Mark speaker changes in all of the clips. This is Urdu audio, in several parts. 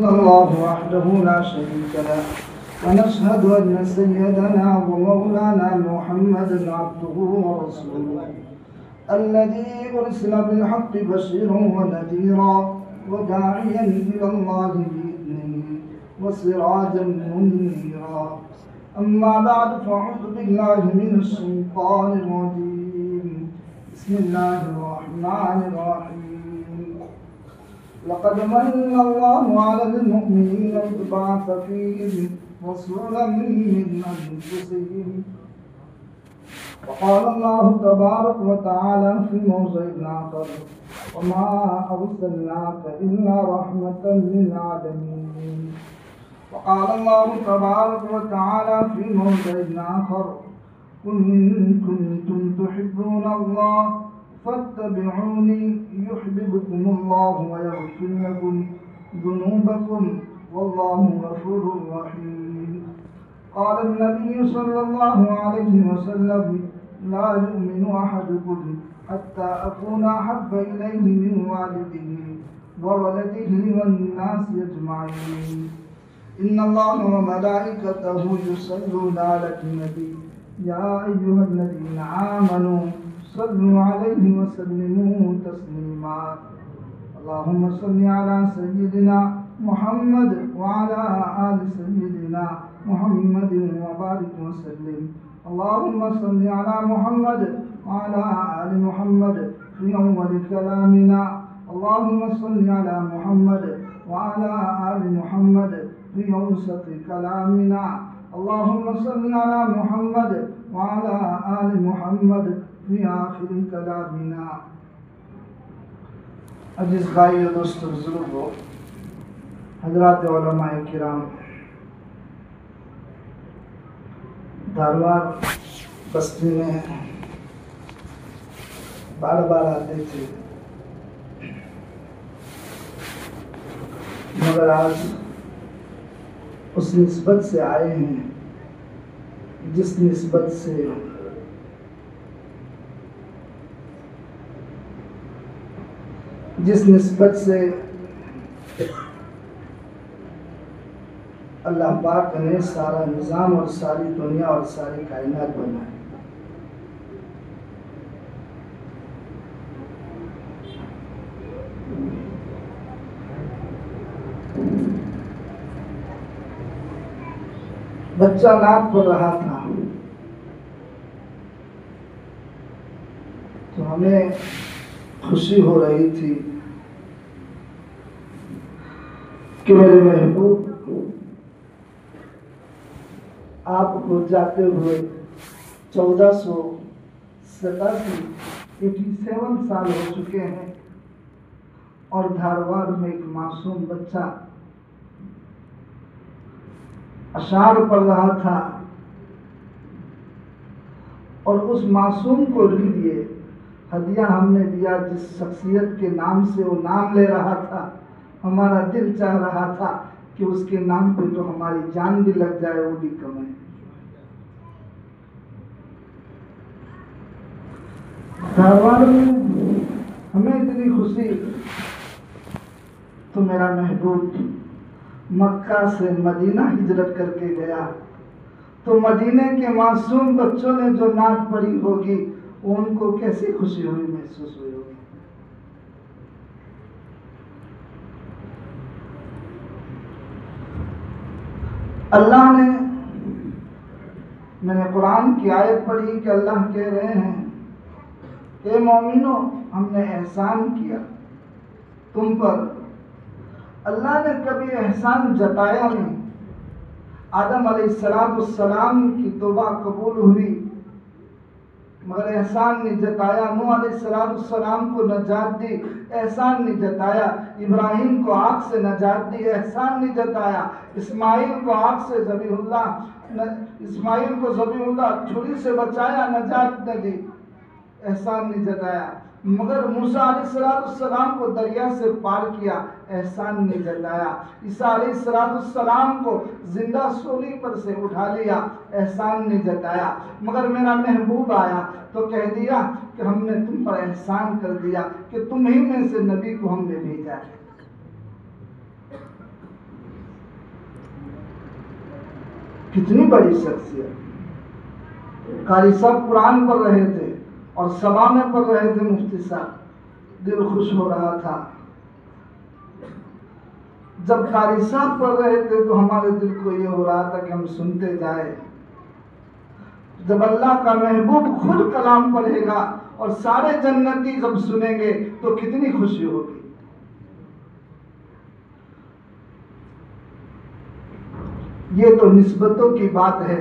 Speaker 1: الله وحده لا شريك له ونشهد أن سيدنا ومولانا محمدا عبده ورسوله الذي أرسل بالحق بشيرا ونذيرا وداعيا إلى الله بإذنه وسراجا منيرا. أما بعد فأعوذ بالله من الشيطان الرجيم. بسم الله الرحمن الرحيم. لقد من الله على المؤمنين إذ بعث فيهم رسولا من أنفسهم. وقال الله تبارك وتعالى في موضع آخر: وما أرسلناك إلا رحمة للعالمين. وقال الله تبارك وتعالى في موضع آخر: قل إن كنتم تحبون الله فاتبعوني يحببكم الله ويغفر لكم ذنوبكم والله غفور رحيم. قال النبي صلى الله عليه وسلم: لا يؤمن أحدكم حتى أكون أحب إليه من والده وولده والناس أجمعين. إن الله وملائكته يصلون على النبي يا أيها الذين آمنوا صلوا عليه وسلموا تسليما. اللهم صل على سيدنا محمد وعلى آل سيدنا محمد وبارك وسلم. اللهم صل على محمد وعلى آل محمد في أول كلامنا. اللهم صل على محمد وعلى آل محمد في أوسط كلامنا. اللهم صل على محمد وعلى آل محمد في آخر كلامنا. عزیز بھائی و دوست بزرگو، حضرات علماء کرام، دھارواڑ بستی میں بار بار آتے تھے، مگر آج اس نسبت سے آئے ہیں جس نسبت سے اللہ پاک نے سارا نظام اور ساری دنیا اور ساری کائنات بنائی. بچہ ناک پڑ رہا تھا تو ہمیں خوشی ہو رہی تھی کہ میرے محبوب آپ کو جاتے ہوئے 87 سال ہو چکے ہیں، اور دھارواڑ میں ایک معصوم بچہ اشعار پڑھ رہا تھا، اور اس معصوم کو لیے ہدیہ ہم نے دیا. جس شخصیت کے نام سے وہ نام لے رہا تھا، ہمارا دل چاہ رہا تھا کہ اس کے نام پہ تو ہماری جان بھی لگ جائے، وہ بھی کم ہے. دھارواڑ میں ہمیں اتنی خوشی، تو میرا محبوب مکہ سے مدینہ ہجرت کر کے گیا، تو مدینے کے معصوم بچوں نے جو نعت پڑھی ہوگی، ان کو کیسی خوشی ہوئی محسوس ہوئی ہوگی. اللہ نے، میں نے قرآن کی آیت پڑھی کہ اللہ کہہ رہے ہیں کہ مومنو، ہم نے احسان کیا تم پر. اللہ نے کبھی احسان جتایا نہیں. آدم علیہ السلام کی توبہ قبول ہوئی مگر احسان نہیں جتایا. نوح علیہ السلام کو نجات دی، احسان نہیں جتایا. ابراہیم کو آگ سے نجات دی، احسان نہیں جتایا. اسماعیل کو ذبیح اللہ چھری سے بچایا، نجات نہ دی، احسان نہیں جتایا. مگر موسیٰ علیہ السلام کو دریا سے پار کیا، احسان نہیں جتایا. عیسیٰ علیہ السلام کو زندہ سولی پر سے اٹھا لیا، احسان نہیں جتایا. مگر میرا محبوب آیا تو کہہ دیا کہ ہم نے تم پر احسان کر دیا کہ تم ہی میں سے نبی کو ہم نے بھیجا ہے. کتنی بڑی شخصیت. قاری صاحب قرآن پڑھ رہے تھے اور سبا میں پڑھ رہے تھے مفتی صاحب. دل خوش ہو رہا تھا. جب قاری صاحب پڑھ رہے تھے تو ہمارے دل کو یہ ہو رہا تھا کہ ہم سنتے جائیں. جب اللہ کا محبوب خود کلام پڑھے گا اور سارے جنتی جب سنیں گے تو کتنی خوشی ہوگی. یہ تو نسبتوں کی بات ہے.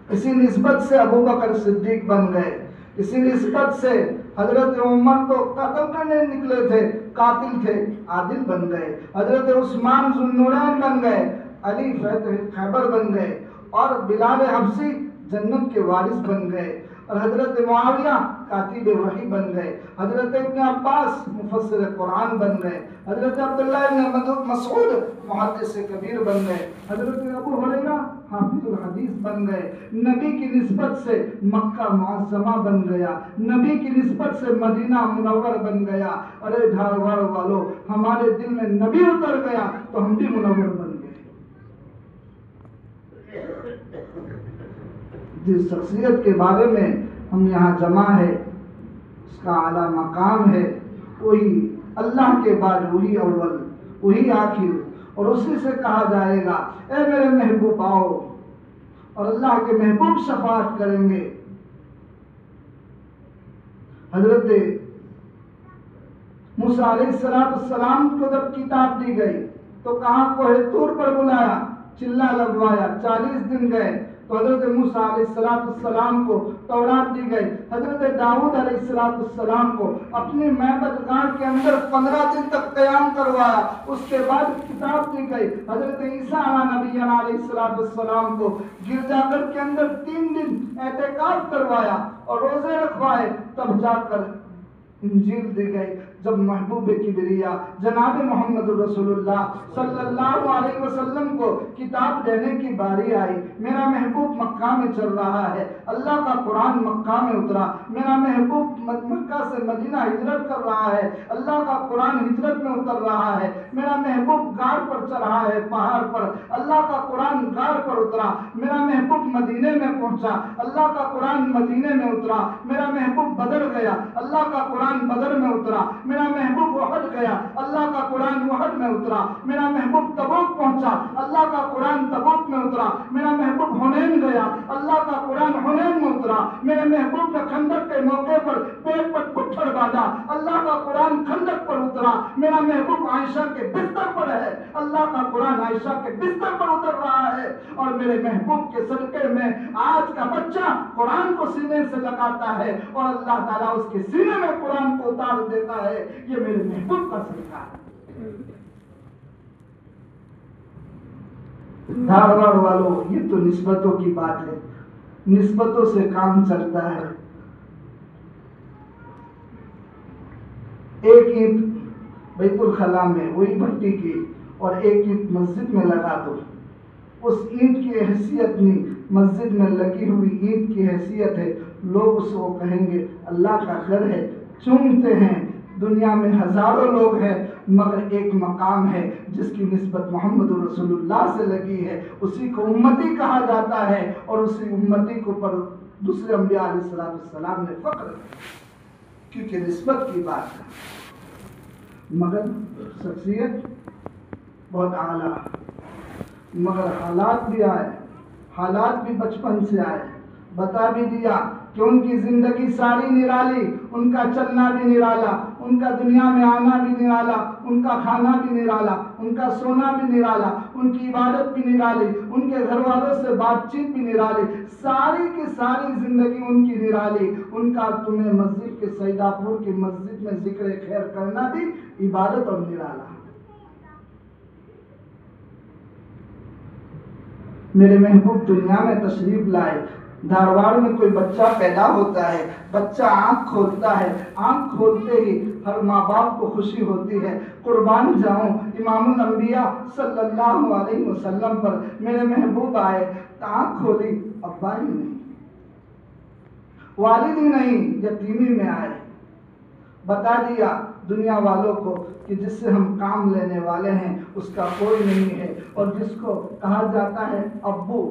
Speaker 1: اسی نسبت سے ابو بکر صدیق بن گئے. اسی نسبت سے حضرت عمر تو قتل کرنے نکلے تھے، قاتل تھے، عادل بن گئے. حضرت عثمان ذو النورین بن گئے، علی فتح خیبر بن گئے، اور بلال حبشی جنت کے وارث بن گئے، اور حضرت معاویہ کاتب وحی بن گئے. حضرت ابن عباس مفسر قرآن بن گئے. حضرت عبداللہ ابن مسعود محدث کبیر بن گئے. حضرت ابو ہریرہ حافظ الحدیث بن گئے. نبی کی نسبت سے مکہ معظمہ بن گیا، نبی کی نسبت سے مدینہ منور بن گیا. ارے دھارواڑ والو، ہمارے دل میں نبی اتر گیا تو ہم بھی منور بن گئے. جس شخصیت کے بارے میں ہم یہاں جمع ہے اس کا اعلیٰ مقام ہے. وہی اللہ کے بعد وہی اول، وہی آخر، اور اسی سے کہا جائے گا اے میرے محبوب آؤ. اور اللہ کے محبوب شفاعت کریں گے. حضرت موسیٰ علیہ السلام کو جب کتاب دی گئی تو کہاں کوہ طور پر بلایا، چلا لگوایا، 40 دن گئے تو حضرت موسیٰ علیہ السلام کو تورات دی گئی. حضرت داؤد علیہ السلام کو اپنی معبد کے اندر 15 دن تک قیام کروایا، اس کے بعد کتاب دی گئی. حضرت عیسیٰ نبی علیہ السلام کو گرجا گھر کے اندر 3 دن اعتکاف کروایا اور روزے رکھوائے، تب جا کر انجیل دی گئی. جب محبوب کبریا جناب محمد رسول اللہ صلی اللہ علیہ وسلم کو کتاب دینے کی باری آئی، میرا محبوب مکہ میں چل رہا ہے، اللہ کا قرآن مکہ میں اترا. میرا محبوب مکہ سے مدینہ ہجرت کر رہا ہے، اللہ کا قرآن ہجرت میں اتر رہا ہے. میرا محبوب غار پر چڑھا ہے، پہاڑ پر، اللہ کا قرآن غار پر اترا. میرا محبوب مدینے میں پہنچا، اللہ کا قرآن مدینے میں اترا. میرا محبوب بدر گیا، اللہ کا قرآن بدر میں اترا. میرا محبوب احد گیا، اللہ کا قرآن احد میں اترا. میرا محبوب تبوک پہنچا، اللہ کا قرآن تبوک میں اترا. میرا محبوب حنین گیا، اللہ کا قرآن حنین میں اترا. میرے محبوب نے خندق کے موقع پر پیٹ پر پتھر باندھا، اللہ کا قرآن خندق پر اترا. میرا محبوب عائشہ کے بستر پر ہے، اللہ کا قرآن عائشہ کے بستر پر اتر رہا ہے. اور میرے محبوب کے صدقے میں آج کا بچہ قرآن کو سینے سے لگاتا ہے اور اللہ تعالیٰ اس کے سینے میں قرآن کو اتار دیتا ہے. یہ میرے محبوب کا صدقہ ہے. دھارواڑ والو، یہ تو نسبتوں کی بات ہے، نسبتوں سے کام چلتا ہے. ایک اینٹ بیت الخلاء میں وہی بھٹی کی اور ایک اینٹ مسجد میں لگا دو، اس اینٹ کی حیثیت نہیں، مسجد میں لگی ہوئی اینٹ کی حیثیت ہے. لوگ اس کو کہیں گے اللہ کا گھر ہے، چومتے ہیں. دنیا میں ہزاروں لوگ ہیں مگر ایک مقام ہے جس کی نسبت محمد رسول اللہ سے لگی ہے، اسی کو امتی کہا جاتا ہے، اور اسی امتی کو پر دوسرے انبیاء علیہ السلام نے فخر کیا کیونکہ نسبت کی بات ہے. مگر شخصیت بہت اعلیٰ، مگر حالات بھی آئے، حالات بھی بچپن سے آئے. بتا بھی دیا کہ ان کی زندگی ساری نرالی، ان کا چلنا بھی نرالا، ان کا دنیا میں آنا بھی نرالا، ان کا کھانا بھی نرالا، ان کا سونا بھی نرالا، ان کی عبادت بھی نرالی، ان کے گھر والوں سے بات چیت بھی نرالی. ساری کی ساری زندگی ان کی نرالی. ان کا تمہیں مسجد کے سیدہ پور کی مسجد میں ذکر خیر کرنا بھی عبادت اور نرالا. میرے محبوب دنیا میں تشریف لائے. دھارواڑ میں کوئی بچہ پیدا ہوتا ہے، بچہ آنکھ کھولتا ہے، آنکھ کھولتے ہی ہر ماں باپ کو خوشی ہوتی ہے. قربان جاؤں امام الانبیاء صلی اللہ علیہ وسلم پر. میرے محبوب آئے، آنکھ کھولی، ابا ہی نہیں، والد ہی نہیں، یتیمی میں آئے. بتا دیا دنیا والوں کو کہ جس سے ہم کام لینے والے ہیں اس کا کوئی نہیں ہے، اور جس کو کہا جاتا ہے ابو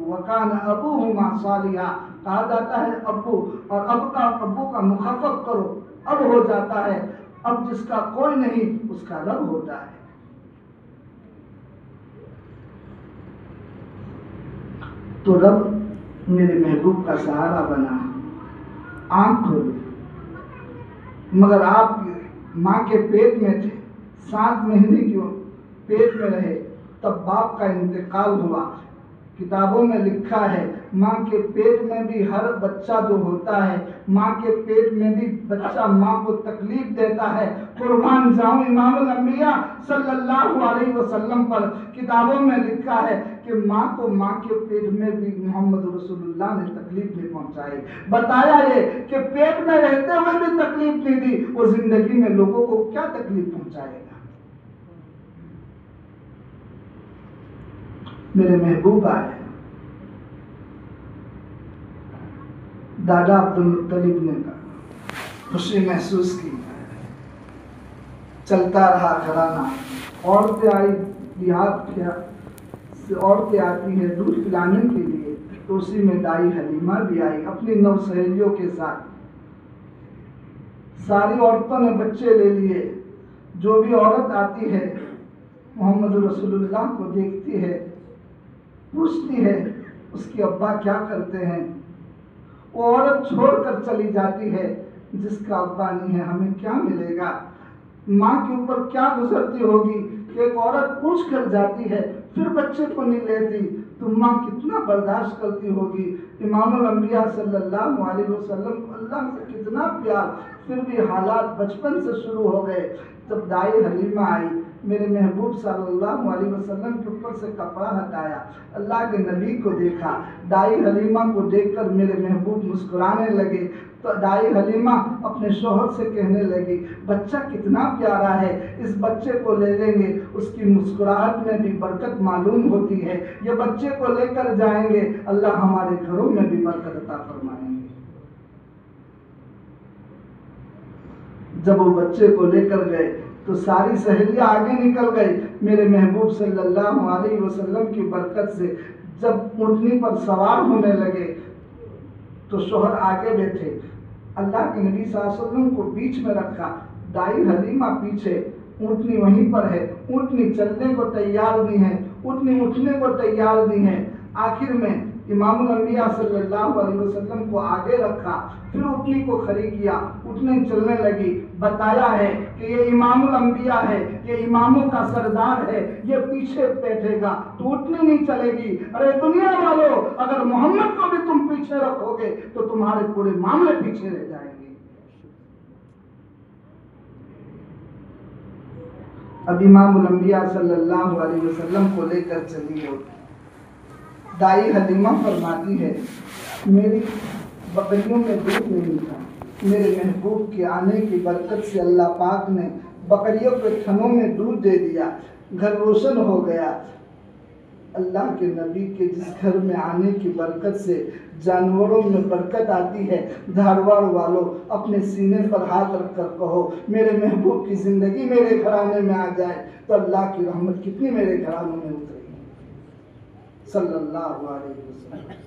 Speaker 1: وکان ابوہما صالحا، کہا جاتا ہے ابو، اور ابو کا مخفف کرو اب ہو جاتا ہے، اب جس کا کوئی نہیں اس کا رب ہوتا ہے۔ تو رب میرے محبوب کا سہارا بنا، آنکھ کھولے، مگر آپ ماں کے پیٹ میں تھے، 7 مہینے کی پیٹ میں رہے، تب باپ کا انتقال ہوا۔ کتابوں میں لکھا ہے ماں کے پیٹ میں بھی ہر بچہ جو ہوتا ہے، ماں کے پیٹ میں بھی بچہ ماں کو تکلیف دیتا ہے۔ قربان جاؤں امام الانبیاء صلی اللہ علیہ وسلم پر، کتابوں میں لکھا ہے کہ ماں کو ماں کے پیٹ میں بھی محمد رسول اللہ نے تکلیف نہیں پہنچائی۔ بتایا یہ کہ پیٹ میں رہتے ہوئے بھی تکلیف نہیں دی، وہ زندگی میں لوگوں کو کیا تکلیف پہنچائے گا؟ میرے محبوب آئے، دادا عبدالمطلب نے کہا، خوشی محسوس کی، چلتا رہا گھرانہ، عورتیں آئی، دیہات سے عورتیں آتی ہیں دودھ پلانے کے لیے، تو اسی میں دائی حلیمہ بھی آئی اپنی 9 سہیلیوں کے ساتھ۔ ساری عورتوں نے بچے لے لیے، جو بھی عورت آتی ہے محمد رسول اللہ کو دیکھتی ہے، پوچھتی ہے اس کے ابا کیا کرتے ہیں، وہ عورت چھوڑ کر چلی جاتی ہے، جس کا ابا نہیں ہے ہمیں کیا ملے گا؟ ماں کے اوپر کیا گزرتی ہوگی کہ ایک عورت پوچھ کر جاتی ہے پھر بچے کو نہیں لیتی، تو ماں کتنا برداشت کرتی ہوگی۔ امام الانبیاء صلی اللہ علیہ وسلم کو اللہ سے کتنا پیار، پھر بھی حالات بچپن سے شروع ہو گئے۔ جب دائی حلیمہ آئی، میرے محبوب صلی اللہ علیہ وسلم کے اوپر سے کپڑا ہٹایا، اللہ کے نبی کو دیکھا، دائی حلیمہ کو دیکھ کر میرے محبوب مسکرانے لگے، تو دائی حلیمہ اپنے شوہر سے کہنے لگی بچہ کتنا پیارا ہے، اس بچے کو لے لیں گے، اس کی مسکراہٹ میں بھی برکت معلوم ہوتی ہے، یہ بچے کو لے کر جائیں گے اللہ ہمارے گھروں میں بھی برکت عطا فرمائیں گے۔ جب وہ بچے کو لے کر گئے تو ساری سہیلیاں آگے نکل گئی، میرے محبوب صلی اللہ علیہ وسلم کی برکت سے جب اونٹنی پر سوار ہونے لگے تو شوہر آگے بیٹھے، اللہ کے نبی صلی اللہ علیہ وسلم کو بیچ میں رکھا، دائی حلیمہ پیچھے، اونٹنی وہیں پر ہے، اونٹنی چلنے کو تیار نہیں ہے، اونٹنی اٹھنے کو تیار نہیں ہے۔ آخر میں امام الانبیاء صلی اللہ علیہ وسلم کو آگے رکھا، پھر اونٹنی کو کھڑی کیا، اونٹنی چلنے لگی۔ بتایا ہے کہ یہ امام الانبیاء ہے، یہ اماموں کا سردار ہے، یہ پیچھے بیٹھے گا تو اونٹنی نہیں چلے گی۔ ارے دنیا والوں، اگر محمد کو بھی تم پیچھے رکھو گے تو تمہارے پورے معاملے پیچھے رہ جائیں گے۔ اب امام الانبیاء صلی اللہ علیہ وسلم کو لے کر چلی ہو، دائی حلیمہ فرماتی ہے میری بکریوں میں دودھ نہیں تھا، میرے محبوب کے آنے کی برکت سے اللہ پاک نے بکریوں کے تھنوں میں دودھ دے دیا، گھر روشن ہو گیا۔ اللہ کے نبی کے جس گھر میں آنے کی برکت سے جانوروں میں برکت آتی ہے، دھارواڑ والوں اپنے سینے پر ہاتھ رکھ کر کہو میرے محبوب کی زندگی میرے گھرانے میں آ جائے تو اللہ کی رحمت کتنی میرے گھرانوں میں اترے گی صلی اللہ علیہ وسلم۔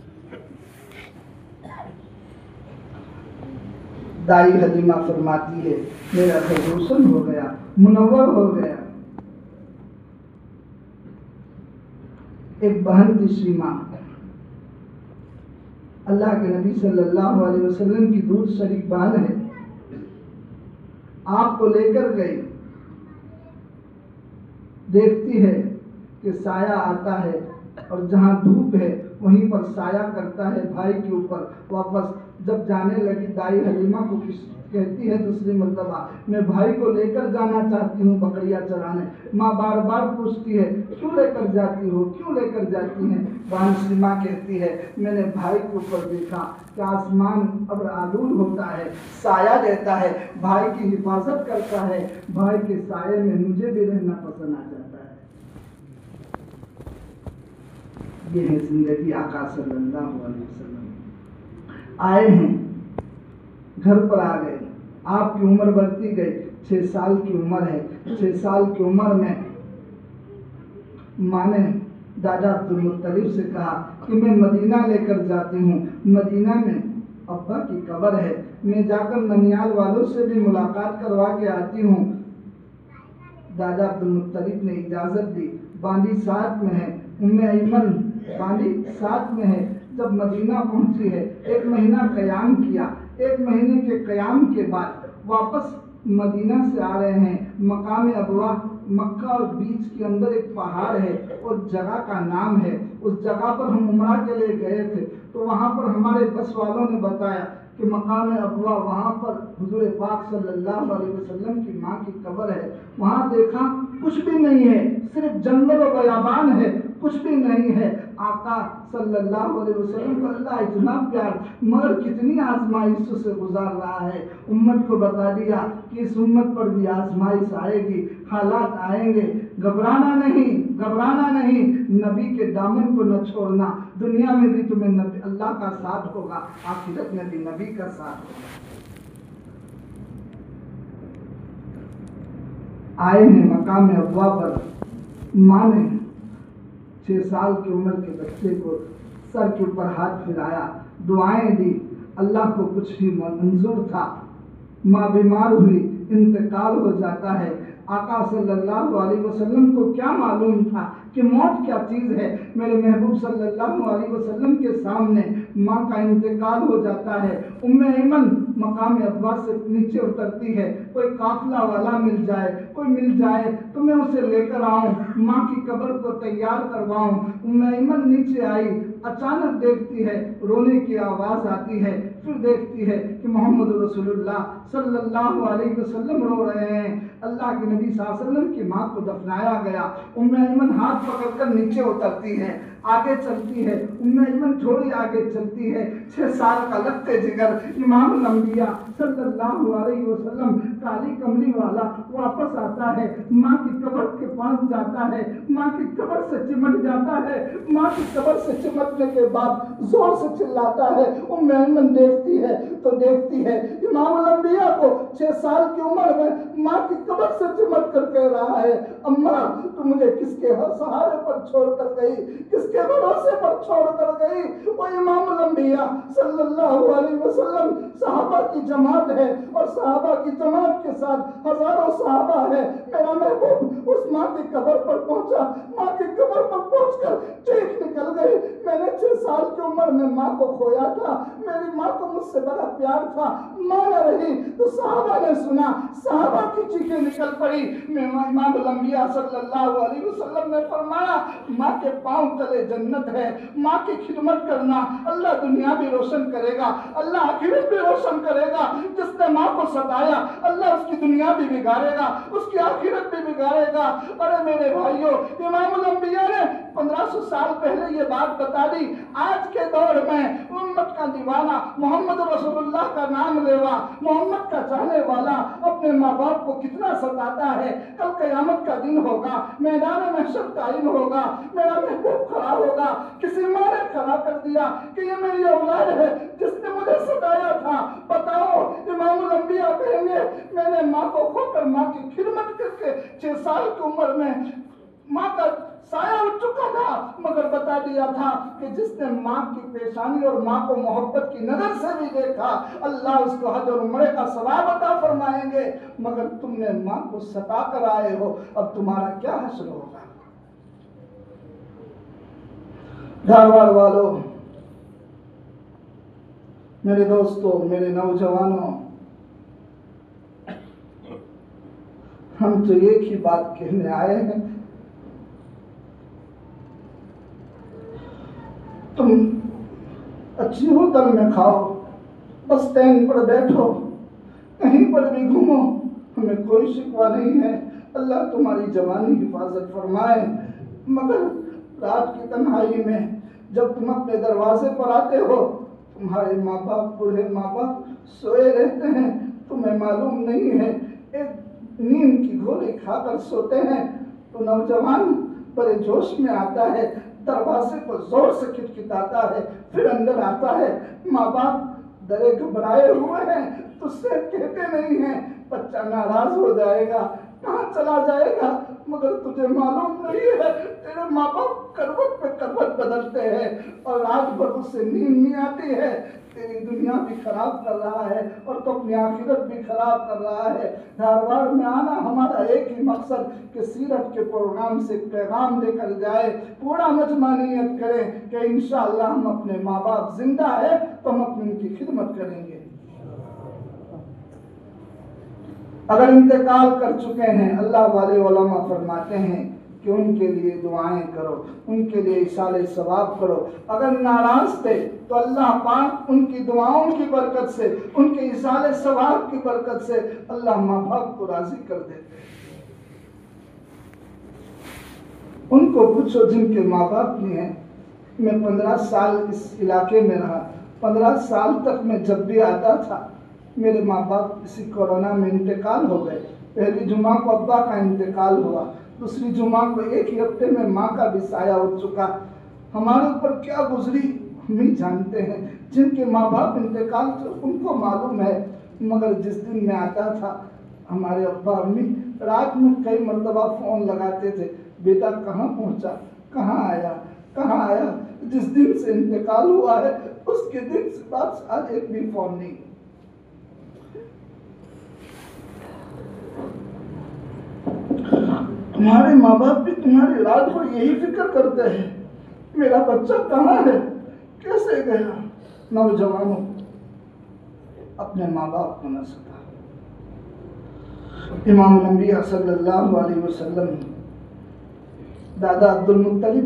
Speaker 1: دائی حلیمہ فرماتی ہے میرا گھر روشن ہو گیا، منور ہو گیا۔ ایک بہن تھی شیما، اللہ کے نبی صلی اللہ علیہ وسلم کی دودھ شریک بہن ہے، آپ کو لے کر گئی، دیکھتی ہے کہ سایہ آتا ہے اور جہاں دھوپ ہے وہیں پر سایہ کرتا ہے بھائی کے اوپر۔ واپس جب جانے لگی دائی حلیمہ کو کہتی ہے دوسری مرتبہ میں بھائی کو لے کر جانا چاہتی ہوں بکریاں چرانے۔ ماں بار بار پوچھتی ہے کیوں لے کر جاتی ہو، کیوں لے کر جاتی ہیں؟ بہن شیما کہتی ہے میں نے بھائی کے اوپر دیکھا کہ آسمان ابر آلود ہوتا ہے، سایہ دیتا ہے، بھائی کی حفاظت کرتا ہے، بھائی کے سائے میں مجھے بھی رہنا پسند آ جاتا ہے۔ یہ ہے زندگی آقا صلی اللہ علیہ وسلم۔ آئے ہیں، گھر پر آ گئے، آپ کی عمر بڑھتی گئی، 6 سال کی عمر ہے. 6 سال کی عمر میں ماں نے دادا عبدالمطلب سے کہا کہ میں مدینہ لے کر جاتی ہوں، مدینہ میں ابا کی قبر ہے، میں جا کر ننیال والوں سے بھی ملاقات کروا کے آتی ہوں. دادا عبدالمطلب نے اجازت دی. باندی ساتھ میں ہے، ام ایمن باندی ساتھ میں ہے. جب مدینہ پہنچی ہے 1 مہینہ قیام کیا. 1 مہینے کے قیام کے بعد واپس مدینہ سے آ رہے ہیں. مقام ابوا مکہ اور بیچ کے اندر ایک پہاڑ ہے، اس جگہ کا نام ہے. اس جگہ پر ہم عمرہ کے لیے گئے تھے تو وہاں پر ہمارے بس والوں نے بتایا کہ مقام ابوا وہاں پر حضور پاک صلی اللہ علیہ وسلم کی ماں کی قبر ہے. وہاں دیکھا کچھ بھی نہیں ہے، صرف جنگل و بیابان ہے، کچھ بھی نہیں ہے. آقا صلی اللہ علیہ وسلم کو اللہ اتنا پیار، مگر کتنی آزمائشوں سے گزار رہا ہے. امت کو بتا دیا کہ اس امت پر بھی آزمائش آئے گی، حالات آئیں گے، گھبرانا نہیں، گھبرانا نہیں. نبی کے دامن کو نہ چھوڑنا. دنیا میں بھی تمہیں نبی اللہ کا ساتھ ہوگا، آخرت میں بھی نبی کا ساتھ ہوگا. آئے ہیں مقام ابوا پر. ماں نے 6 سال کی عمر کے بچے کو سر کے اوپر ہاتھ پھیرایا، دعائیں دی. اللہ کو کچھ بھی منظور تھا. ماں بیمار ہوئی، انتقال ہو جاتا ہے. آقا صلی اللہ علیہ وسلم کو کیا معلوم تھا کہ موت کیا چیز ہے. میرے محبوب صلی اللہ علیہ وسلم کے سامنے ماں کا انتقال ہو جاتا ہے. ام ایمن مقام ابوا سے نیچے اترتی ہے. کوئی قافلہ والا مل جائے، کوئی مل جائے تو میں اسے لے کر آؤں، ماں کی قبر کو تیار کرواؤں. ام ایمن نیچے آئی، اچانک دیکھتی ہے رونے کی آواز آتی ہے. پھر دیکھتی ہے کہ محمد رسول اللہ صلی اللہ علیہ وسلم رو رہے ہیں. اللہ کے نبی صلی اللہ علیہ وسلم کی ماں کو دفنایا گیا. ام ایمن ہاتھ پکڑ کر نیچے اترتی ہے، آگے چلتی ہے. ام ایمن تھوڑی آگے چلتی ہے. 6 سال کا لگتے جگر امام الانبیاء صلی اللہ علیہ وسلم کالی کملی والا واپس آتا ہے. ماں کی قبر کے پاس جاتا ہے، ماں کی قبر سے چمٹ جاتا ہے. ماں کی قبر سے چمٹنے کے بعد زور سے چلاتا ہے. ام ایمن دیکھتی ہے تو دیکھتی ہے امام الانبیاء کو 6 سال کی عمر میں ماں کی قبر سے چمٹ کر کہہ رہا ہے، اماں تو مجھے کس کے سہارے پر چھوڑ کر گئی، کس کے بھروسے پر چھوڑ کر گئی. وہ امام الانبیاء صلی اللہ علیہ وسلم صحابہ کی جماعت ہے اور صحابہ کی جماعت کے ساتھ ہزاروں صحابہ ہے. میرا محبوب اس ماں کی قبر پر پہنچا. ماں کی قبر پر پہنچ کر چیخ نکل گئی، میں نے 6 سال کی عمر میں ماں کو کھویا تھا، میری ماں کو مجھ سے بڑا پیار تھا، ماں نہ رہی. تو صحابہ نے سنا، صحابہ کی چیخیں نکل پڑی. امام الانبیاء صلی اللہ علیہ وسلم نے فرمایا ماں کے پاؤں تلے جنت ہے. ماں کی خدمت کرنا، اللہ دنیا بھی روشن کرے گا، اللہ آخرت بھی روشن کرے گا. جس نے ماں کو ستایا اللہ اس کی دنیا بھی بگاڑے گا، اس کی آخرت بھی بگاڑے گا. ارے میرے بھائیوں، امام الانبیاء نے 1500 سال پہلے یہ بات بتا دی. آج کے دور میں امت کا دیوانہ، محمد رسول اللہ کا نام لیوا، محمد کا چاہنے والا اپنے ماں باپ کو کتنا ستاتا ہے. کل قیامت کا دن ہوگا، میدان محشر قائم ہوگا، میرا محبوب کھڑا ہوگا. کسی ماں نے کھڑا کر دیا کہ یہ میری اولاد ہے جس نے مجھے ستایا تھا. بتاؤ، امام الانبیاء کہیں گے میں نے ماں کو کھو کر ماں کی خدمت کر کے 6 سال کی عمر میں ماں کا سایہ اٹھ چکا تھا، مگر بتا دیا تھا کہ جس نے ماں کی پیشانی اور ماں کو محبت کی نظر سے بھی دیکھا اللہ اس کو حج اور عمرے کا ثواب عطا فرمائیں گے. مگر تم نے ماں کو ستا کر آئے ہو، اب تمہارا کیا حشر ہوگا. دھارواڑ والوں، میرے دوستوں، میرے نوجوانوں، ہم تو ایک ہی بات کہنے آئے ہیں، تم اچھی ہوٹل میں کھاؤ، بس اسٹینڈ پر بیٹھو، کہیں پر بھی گھومو، ہمیں کوئی شکوہ نہیں ہے. اللہ تمہاری جوانی حفاظت فرمائے. مگر رات کی تنہائی میں جب تم اپنے دروازے پر آتے ہو، تمہارے ماں باپ، بوڑھے ماں باپ سوئے رہتے ہیں، تمہیں معلوم نہیں ہے. ایک نیند کی گولی کھا کر سوتے ہیں تو نوجوان بڑے جوش میں آتا ہے، دروازے پر زور سے کھٹکھٹاتا ہے، پھر اندر آتا ہے. ماں باپ ڈرے گھبرائے ہوئے ہیں تو سے کہتے نہیں ہیں بچہ ناراض ہو جائے گا، کہاں چلا جائے گا، مگر تجھے معلوم نہیں ہے تیرے ماں باپ کروٹ پہ کروٹ بدلتے ہیں اور رات بھر اس سے نیند نہیں آتی ہے، تیری دنیا بھی خراب کر رہا ہے اور تو اپنی آخرت بھی خراب کر رہا ہے۔ دھارواڑ میں آنا ہمارا ایک ہی مقصد کہ سیرت کے پروگرام سے پیغام لے کر جائے، پورا مجمع نیت کریں کہ انشاءاللہ ہم اپنے ماں باپ زندہ ہے تو ہم اپنی ان کی خدمت کریں گے۔ اگر انتقال کر چکے ہیں، اللہ والے علماء فرماتے ہیں کہ ان کے لیے دعائیں کرو، ان کے لیے ایصال ثواب کرو۔ اگر ناراض تھے تو اللہ پاک ان کی دعاؤں کی برکت سے، ان کے ایصال ثواب کی برکت سے اللہ ماں باپ کو راضی کر دیتے ہیں۔ ان کو پوچھو جن کے ماں باپ نہیں ہیں۔ میں 15 سال اس علاقے میں رہا، 15 سال تک میں جب بھی آتا تھا میرے ماں باپ اسی کورونا میں انتقال ہو گئے۔ پہلی جمعہ کو ابا کا انتقال ہوا، دوسری جمعہ کو ایک ہی ہفتے میں ماں کا بھی سایہ ہو چکا۔ ہمارے اوپر کیا گزری ہم ہی جانتے ہیں، جن کے ماں باپ انتقال تھے ان کو معلوم ہے۔ مگر جس دن میں آتا تھا ہمارے ابا امی رات میں کئی مرتبہ فون لگاتے تھے، بیٹا کہاں پہنچا، کہاں آیا، کہاں آیا۔ جس دن سے انتقال ہوا ہے اس کے دن سے بعد آج ایک بھی فون نہیں۔ تمہارے ماں باپ بھی تمہاری رات کو یہی فکر کرتے ہیں، میرا بچہ کہاں ہے، کیسے گیا۔ نوجوانوں، اپنے ماں باپ کو نہ ستا۔ امام الانبیاء صلی اللہ علیہ وسلم دادا عبد المطلب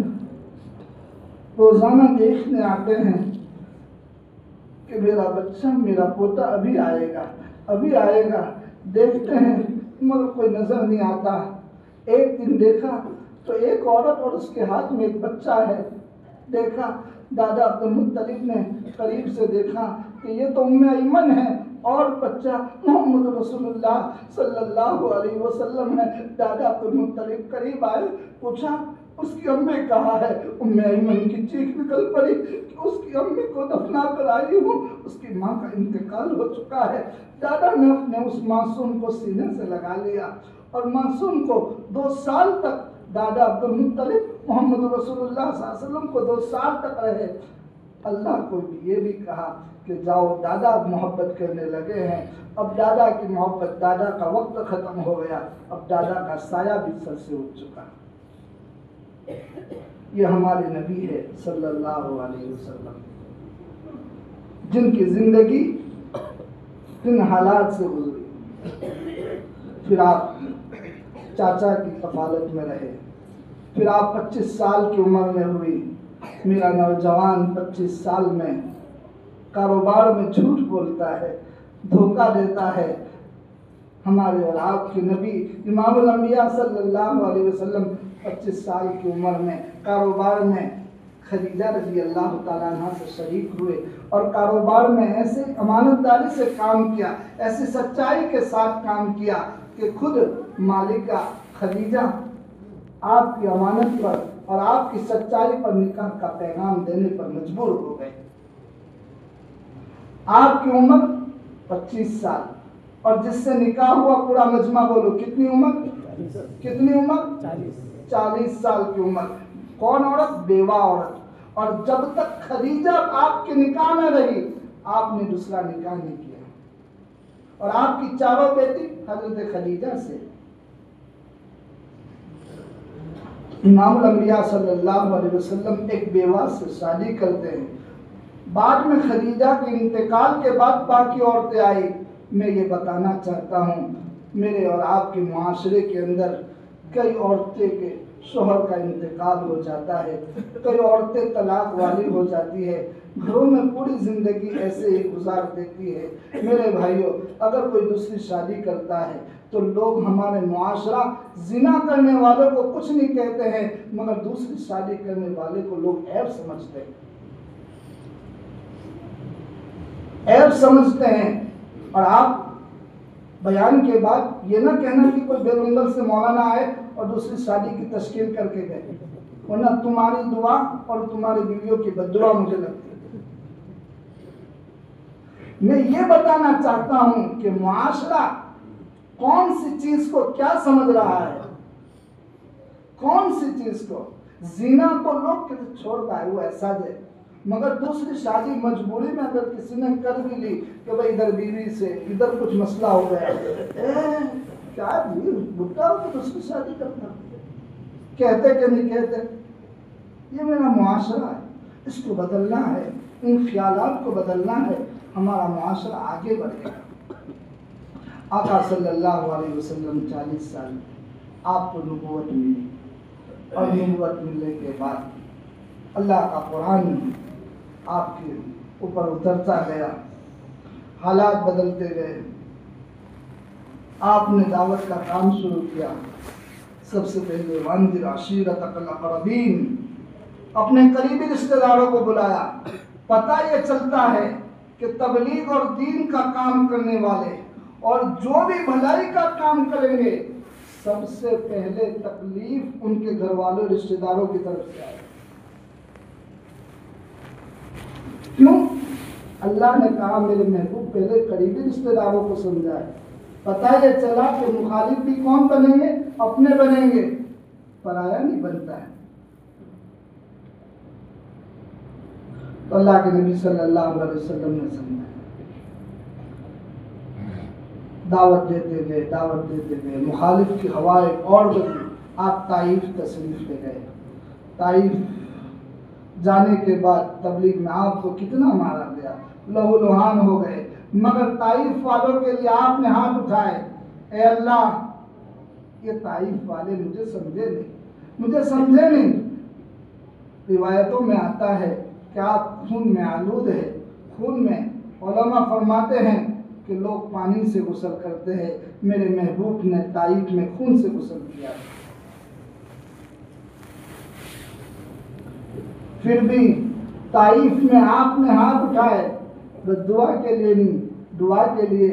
Speaker 1: روزانہ دیکھنے آتے ہیں کہ میرا بچہ، میرا پوتا ابھی آئے گا، ابھی آئے گا۔ دیکھتے ہیں مگر کوئی نظر نہیں آتا۔ ایک دن دیکھا تو ایک عورت اور اس کے ہاتھ میں ایک بچہ ہے۔ دیکھا دادا عبد المطلب نے قریب سے دیکھا کہ یہ تو ام ایمن ہے اور بچہ محمد رسول اللہ صلی اللہ علیہ وسلم ہے۔ دادا عبد المطلب قریب آئے، پوچھا اس کی امی کہاں ہے۔ ام ایمن کی چیخ نکل پڑی کہ اس کی امی کو دفنا کر آئی ہوں، اس کی ماں کا انتقال ہو چکا ہے۔ دادا نے اپنے اس معصوم کو سینے سے لگا لیا اور معصوم کو 2 سال تک دادا عبد المطلب محمد رسول اللہ صلی اللہ علیہ وسلم کو 2 سال تک رہے۔ اللہ کو بھی یہ بھی کہا کہ جاؤ، دادا اب محبت کرنے لگے ہیں، اب دادا کی محبت، دادا کا وقت ختم ہو گیا، اب دادا کا سایہ بھی سر سے اٹھ چکا۔ یہ ہمارے نبی ہے صلی اللہ علیہ وسلم، جن کی زندگی جن حالات سے گزری۔ پھر آپ چاچا کی کفالت میں رہے، پھر آپ 25 سال کی عمر میں ہوئی۔ میرا نوجوان 25 سال میں کاروبار میں جھوٹ بولتا ہے، دھوکہ دیتا ہے۔ ہمارے اور آپ کے نبی امام الانبیاء صلی اللہ علیہ وسلم 25 سال کی عمر میں کاروبار میں خدیجہ رضی اللہ تعالیٰ عنہ سے شریک ہوئے اور کاروبار میں ایسے امانت داری سے کام کیا، ایسی سچائی کے ساتھ کام کیا کہ خود مالکہ خدیجہ آپ کی امانت پر اور آپ کی سچائی پر نکاح کا پیغام دینے پر مجبور ہو گئے۔ آپ کی عمر 25 سال اور جس سے نکاح ہوا، پورا مجمع بولو کتنی عمر، کتنی عمر، 40 سال کی عمر۔ کون عورت؟ بیوہ عورت۔ اور جب تک خدیجہ آپ کے نکاح میں رہی آپ نے دوسرا نکاح نہیں کیا، اور آپ کی چاروں بیٹی حضرت خدیجہ سے۔ امام الانبیاء صلی اللہ علیہ وسلم ایک بیوہ سے شادی کرتے ہیں، بعد میں خدیجہ کے انتقال کے بعد باقی عورتیں آئی۔ میں یہ بتانا چاہتا ہوں میرے اور آپ کے معاشرے کے اندر کئی عورتیں کے شوہر کا انتقال ہو جاتا ہے، کئی عورتیں طلاق والی ہو جاتی ہے، گھروں میں پوری زندگی ایسے ہی گزار دیتی ہے۔ میرے بھائیوں، اگر کوئی دوسری شادی کرتا ہے تو لوگ، ہمارے معاشرہ زنا کرنے والوں کو کچھ نہیں کہتے ہیں، مگر دوسری شادی کرنے والے کو لوگ عیب سمجھتے ہیں، عیب سمجھتے ہیں۔ اور آپ بیان کے بعد یہ نہ کہنا کہ کوئی بیرونگل سے مولانا آئے اور دوسری شادی کی تشکیل کر کے گئے، ورنہ تمہاری دعا اور تمہاری بیویوں کی بددعا مجھے لگتی ہے۔ میں یہ بتانا چاہتا ہوں کہ معاشرہ کون سی چیز کو کیا سمجھ رہا ہے؟ کون سی چیز کو؟ زنا کو لوگ کہتے چھوڑ رہا ہے وہ ایسا دے، مگر دوسری شادی مجبوری میں اگر کسی نے کر بھی لی کہ بھائی ادھر بیوی سے ادھر کچھ مسئلہ ہو گیا، کیا بڈھا ہو تو دوسری شادی کرتا، کہتے کہ نہیں کہتے؟ یہ میرا معاشرہ ہے، اس کو بدلنا ہے، ان خیالات کو بدلنا ہے، ہمارا معاشرہ آگے بڑھے گا۔ آقا صلی اللہ علیہ وسلم 40 سال آپ کو نبوت ملی، اور نبوت ملنے کے بعد اللہ کا قرآن آپ کے اوپر اترتا گیا، حالات بدلتے گئے، آپ نے دعوت کا کام شروع کیا۔ سب سے پہلے وانذر عشیرتک الاقربین، اپنے قریبی رشتہ داروں کو بلایا۔ پتہ یہ چلتا ہے کہ تبلیغ اور دین کا کام کرنے والے اور جو بھی بھلائی کا کام کریں گے، سب سے پہلے تکلیف ان کے گھر والوں رشتہ داروں کی طرف سے آئے۔ کیوں؟ اللہ نے کہا میرے محبوب پہلے قریبی رشتہ داروں کو سمجھائے۔ پتہ یہ چلا کہ مخالف بھی کون بنیں گے؟ اپنے بنیں گے، پرایا نہیں بنتا ہے۔ تو اللہ کے نبی صلی اللہ علیہ وسلم نے سمجھایا، دعوت دیتے گئے، دعوت دیتے گئے، مخالف کی ہوائیں اور بدلی۔ آپ طائف تشریف لے گئے۔ طائف جانے کے بعد تبلیغ میں آپ کو کتنا مارا گیا، لہو لہان ہو گئے، مگر طائف والوں کے لیے آپ نے ہاتھ اٹھائے، اے اللہ یہ طائف والے مجھے سمجھے نہیں۔ روایتوں میں آتا ہے کہ آپ خون میں آلود ہے، خون میں۔ علماء فرماتے ہیں کہ لوگ پانی سے غسل کرتے ہیں، میرے محبوب نے طائف میں خون سے غسل کیا۔ پھر بھی طائف میں آپ نے ہاتھ اٹھائے، بس دعا کے لیے نہیں، دعا کے لیے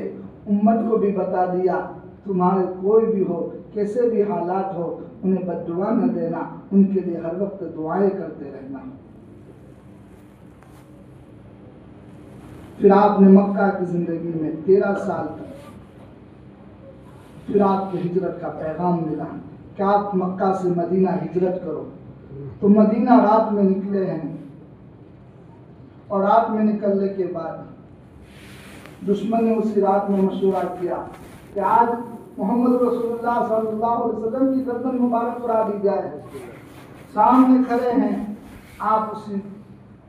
Speaker 1: امت کو بھی بتا دیا تمہارے کوئی بھی ہو، کیسے بھی حالات ہو، انہیں بد دعا نہ دینا، ان کے لیے ہر وقت دعائیں کرتے رہنا۔ پھر آپ نے مکہ کی زندگی میں 13 سال تک، پھر آپ کو ہجرت کا پیغام ملا کہ آپ مکہ سے مدینہ ہجرت کرو، تو مدینہ رات میں نکلے ہیں، اور رات میں نکلنے کے بعد دشمن نے اسی رات میں مشورہ کیا کہ آج محمد رسول اللہ صلی اللہ علیہ وسلم کی گردن مبارک اڑا دی جائے۔ سامنے کھڑے ہیں آپ،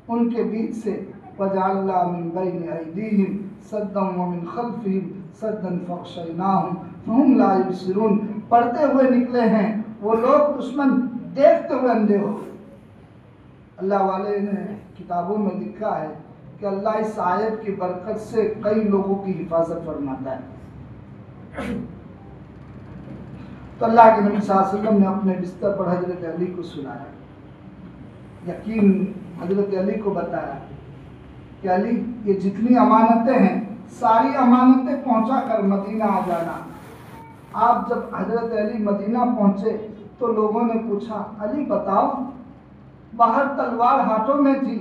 Speaker 1: ان کے بیچ سے وَجَعَلْنَا مِن بَيْنِ أَيْدِيهِمْ سَدًّا وَمِنْ خَلْفِهِمْ سَدًّا فَأَغْشَيْنَاهُمْ فَهُمْ لَا يُبْصِرُونَ، پڑھتے ہوئے نکلے ہیں وہ لوگ، دشمن دیکھتے ہوئے اندھے ہو گئے۔ اللہ والے نے کتابوں میں لکھا ہے کہ اللہ اس آیت کی برکت سے کئی لوگوں کی حفاظت فرماتا ہے۔ تو اللہ کے نبی صلی اللہ علیہ وسلم نے اپنے بستر پر حضرت علی کو سلایا، یقین حضرت علی کو بتایا کہ علی یہ جتنی امانتیں ہیں ساری امانتیں پہنچا کر مدینہ آ جانا۔ آپ جب حضرت علی مدینہ پہنچے تو لوگوں نے پوچھا علی بتاؤ، باہر تلوار ہاتھوں میں تھی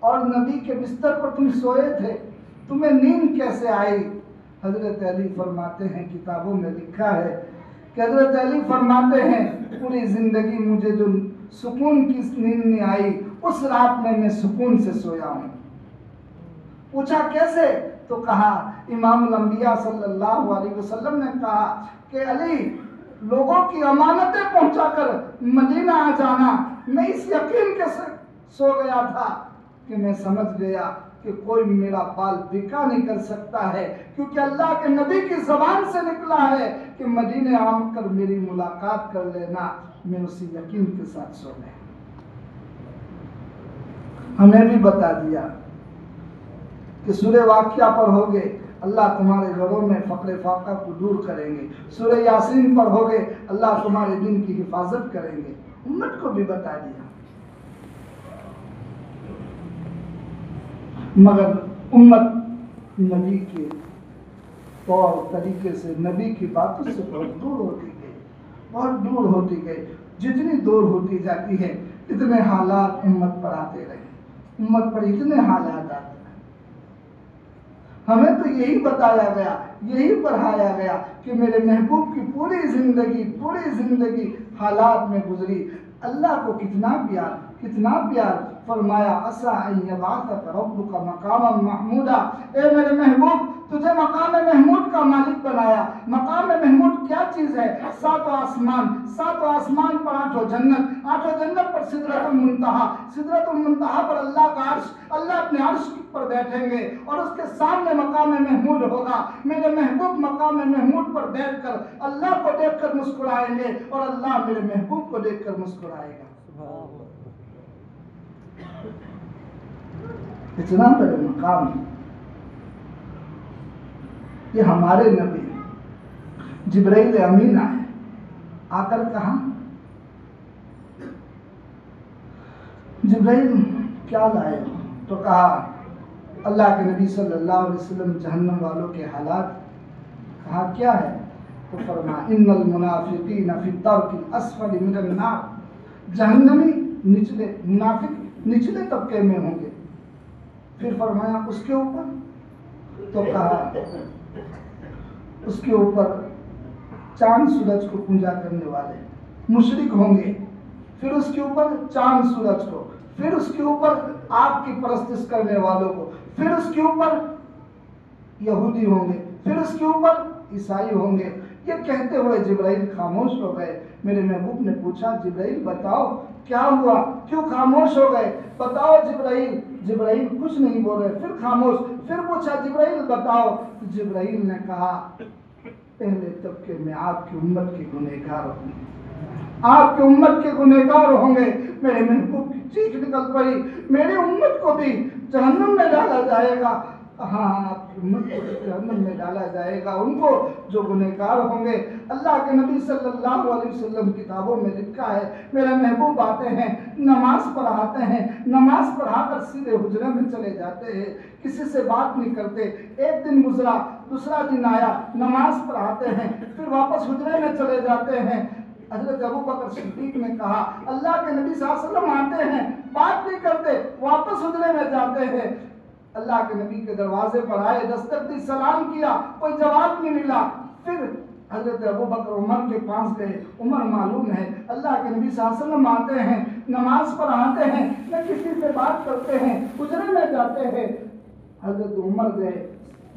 Speaker 1: اور نبی کے بستر پر تم سوئے تھے، تمہیں نیند کیسے آئی؟ حضرت علی فرماتے ہیں، کتابوں میں لکھا ہے کہ حضرت علی فرماتے ہیں پوری زندگی مجھے جو سکون کی نیند نہیں آئی، اس رات میں سکون سے سویا ہوں۔ پوچھا کیسے؟ تو کہا امام الانبیاء صلی اللہ علیہ وسلم نے کہا کہ علی لوگوں کی امانتیں پہنچا کر مدینہ آ جانا، میں اس یقین کے سو گیا تھا کہ میں سمجھ گیا کہ کوئی میرا بال بکا نہیں کر سکتا ہے، کیونکہ اللہ کے نبی کی زبان سے نکلا ہے کہ مدینے آ کر میری ملاقات کر لینا، میں اسی یقین کے ساتھ سو گیا۔ ہمیں بھی بتا دیا کہ سورہ واقعہ پڑھو گے اللہ تمہارے گھروں میں فقر فاقہ کو دور کریں گے، سورہ یاسین پڑھو گے اللہ تمہارے دین کی حفاظت کریں گے، امت کو بھی بتا دیا۔ مگر امت نبی کے طور طریقے سے، نبی کی باتوں سے بہت دور ہوتی گئی، بہت دور ہوتی گئی۔ جتنی دور ہوتی جاتی ہے اتنے حالات امت پر آتے رہے، امت پر اتنے حالات آتے رہے۔ ہمیں تو یہی بتایا گیا، یہی پڑھایا گیا کہ میرے محبوب کی پوری زندگی حالات میں گزری۔ اللہ کو کتنا پیار فرمایا، عسیٰ ان یبعثک ربک مقاما محمودا، اے میرے محبوب تجھے مقام محمود کا مالک بنایا۔ مقام محمود کیا چیز ہے؟ 7 آسمان پر 8 جنت پر سدرۃ المنتہا پر اللہ کا عرش، اللہ اپنے عرش پر بیٹھیں گے اور اس کے سامنے مقام محمود ہوگا۔ میرے محبوب مقام محمود پر بیٹھ کر اللہ کو دیکھ کر مسکرائیں گے اور اللہ میرے محبوب کو دیکھ کر مسکرائے گا۔ اتنا بڑے مقام، یہ ہمارے نبی جبرائیل امین آئے، آ کر کہا جبرائیل کیا لائے ہو؟ تو کہا اللہ کے نبی صلی اللہ علیہ وسلم جہنم والوں کے حالات۔ کہا کیا ہے؟ تو فرمایا ان المنافقین فی الدرک الاسفل من النار، جہنمی منافق نچلے طبقے میں ہوں گے۔ پھر فرمایا اس کے اوپر؟ تو کہا اس کے اوپر چاند سورج کو پوجا کرنے والے مشرک ہوں گے، پھر اس کے اوپر چاند سورج کو، پھر اس کے اوپر آگ کی پرستش کرنے والوں کو، پھر اس کے اوپر یہودی ہوں گے، پھر اس کے اوپر عیسائی ہوں گے۔ یہ کہتے ہوئے جبرائیل خاموش ہو گئے۔ میرے محبوب نے پوچھا جبرائیل بتاؤ کیا ہوا، کیوں خاموش ہو گئے؟ بتاؤ جبرائیل کچھ نہیں بول رہے، پھر خاموش۔ پھر پوچھا جبرائیل بتاؤ، جبرائیل نے کہا پہلے طبقے میں آپ کی امت کے گنہگار ہوں گے، آپ کی امت کے گنہگار ہوں گے۔ میرے محبوب کی چیخ نکل پڑی، میری امت کو بھی جہنم میں ڈالا جائے گا؟ ہاں آپ کی امت کو جہنم میں ڈالا جائے گا، ان کو جو گنہگار ہوں گے۔ اللہ کے نبی صلی اللہ علیہ وسلم کتابوں میں لکھا ہے، میرے محبوب آتے ہیں نماز پڑھاتے ہیں، نماز پڑھا کر سیدھے حجرے میں چلے جاتے ہیں، کسی سے بات نہیں کرتے۔ ایک دن گزرا، دوسرا دن آیا، نماز پڑھاتے ہیں، پھر واپس حجرے میں چلے جاتے ہیں۔ حضرت ابوبکر صدیق نے کہا اللہ کے نبی صلی اللہ علیہ وسلم آتے ہیں، بات نہیں کرتے، واپس حجرے میں جاتے ہیں۔ اللہ کے نبی کے دروازے پر آئے، دستک دی، سلام کیا، کوئی جواب نہیں ملا۔ پھر حضرت ابوبکر عمر کے پاس گئے۔ عمر معلوم ہے اللہ کے نبی صلی اللہ علیہ وسلم آتے ہیں، نماز پڑھاتے ہیں، نہ کسی سے بات کرتے ہیں، حجرے میں جاتے ہیں۔ حضرت عمر گئے،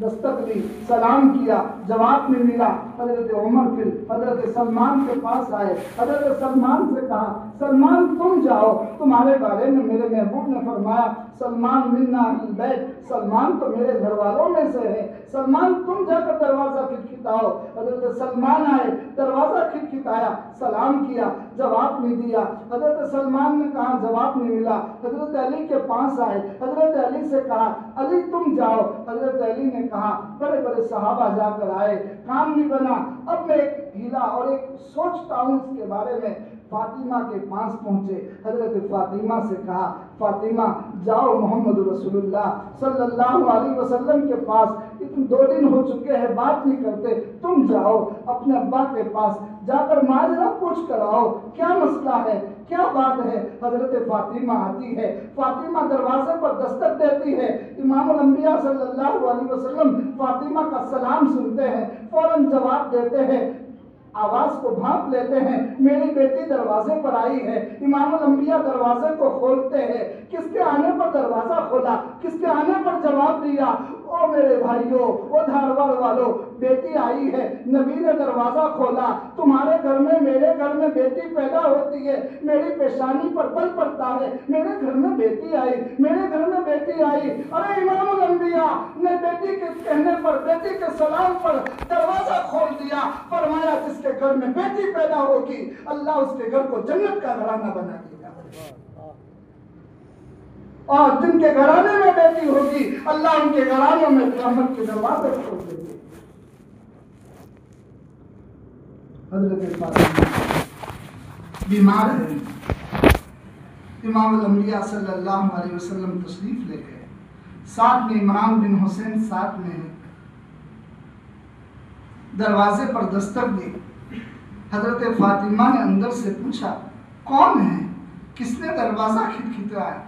Speaker 1: دستک دی، سلام کیا، جواب نہیں ملا۔ حضرت عمر پھر حضرت سلمان کے پاس آئے، حضرت سلمان سے کہا سلمان تم جاؤ، تمہارے بارے میں میرے محبوب نے فرمایا سلمان منا اہل بیت، سلمان تو میرے گھر والوں میں سے ہے، سلمان تم جا کر دروازہ کھٹکھٹاؤ۔ حضرت سلمان آئے، دروازہ کھٹکھٹایا، سلام کیا، جواب نہیں دیا۔ حضرت سلمان نے کہا جواب نہیں ملا۔ حضرت علی کے پاس آئے، حضرت علی سے کہا علی تم جاؤ۔ حضرت علی نے کہا بڑے بڑے صحابہ جا کر آئے، کام نہیں بنا، اب میں ایک ہیلا اور ایک سوچتا ہوں اس کے بارے میں۔ فاطمہ کے پاس پہنچے، حضرت فاطمہ سے کہا فاطمہ جاؤ محمد رسول اللہ صلی اللہ علیہ وسلم کے پاس، 2 دن ہو چکے ہیں بات نہیں کرتے، تم جاؤ اپنے ابا کے پاس، جا کر ماجرا پوچھ کر آؤ، کیا مسئلہ ہے، کیا بات ہے۔ حضرت فاطمہ آتی ہے، فاطمہ دروازے پر دستک دیتی ہے، امام الانبیاء صلی اللہ علیہ وسلم فاطمہ کا سلام سنتے ہیں، فوراً جواب دیتے ہیں، آواز کو بھانپ لیتے ہیں، میری بیٹی دروازے پر آئی ہے۔ امام الانبیاء دروازے کو کھولتے ہیں، کس کے آنے پر دروازہ کھولا، کس کے آنے پر جواب دیا؟ او میرے بھائیوں، او دھارواڑ والوں، بیٹی آئی ہے، نبی نے دروازہ کھولا، تمہارے گھر میں میرے گھر میں بیٹی پیدا ہوتی ہے، میری پیشانی پر بل پڑتا ہے، میرے گھر میں بیٹی آئی، میرے گھر میں بیٹی آئی۔ ارے امام الانبیاء نے بیٹی کے کہنے پر، بیٹی کے سلام پر دروازہ کھول دیا، فرمایا جس کے گھر میں بیٹی پیدا ہوگی اللہ اس کے گھر کو جنت کا گھرانہ بنا دے گا، اور جن کے گھرانے میں بیٹی ہوگی اللہ ان کے گھرانوں میں رحمت کے دروازے کھول دے گے۔ حضرت فاطمہ بیمار ہے، امام الانبیاء صلی اللہ علیہ وسلم تشریف لے گئے، ساتھ میں عمران بن حسین ساتھ میں ہے، دروازے پر دستک دی۔ حضرت فاطمہ نے اندر سے پوچھا کون ہے، کس نے دروازہ کھٹکھٹایا؟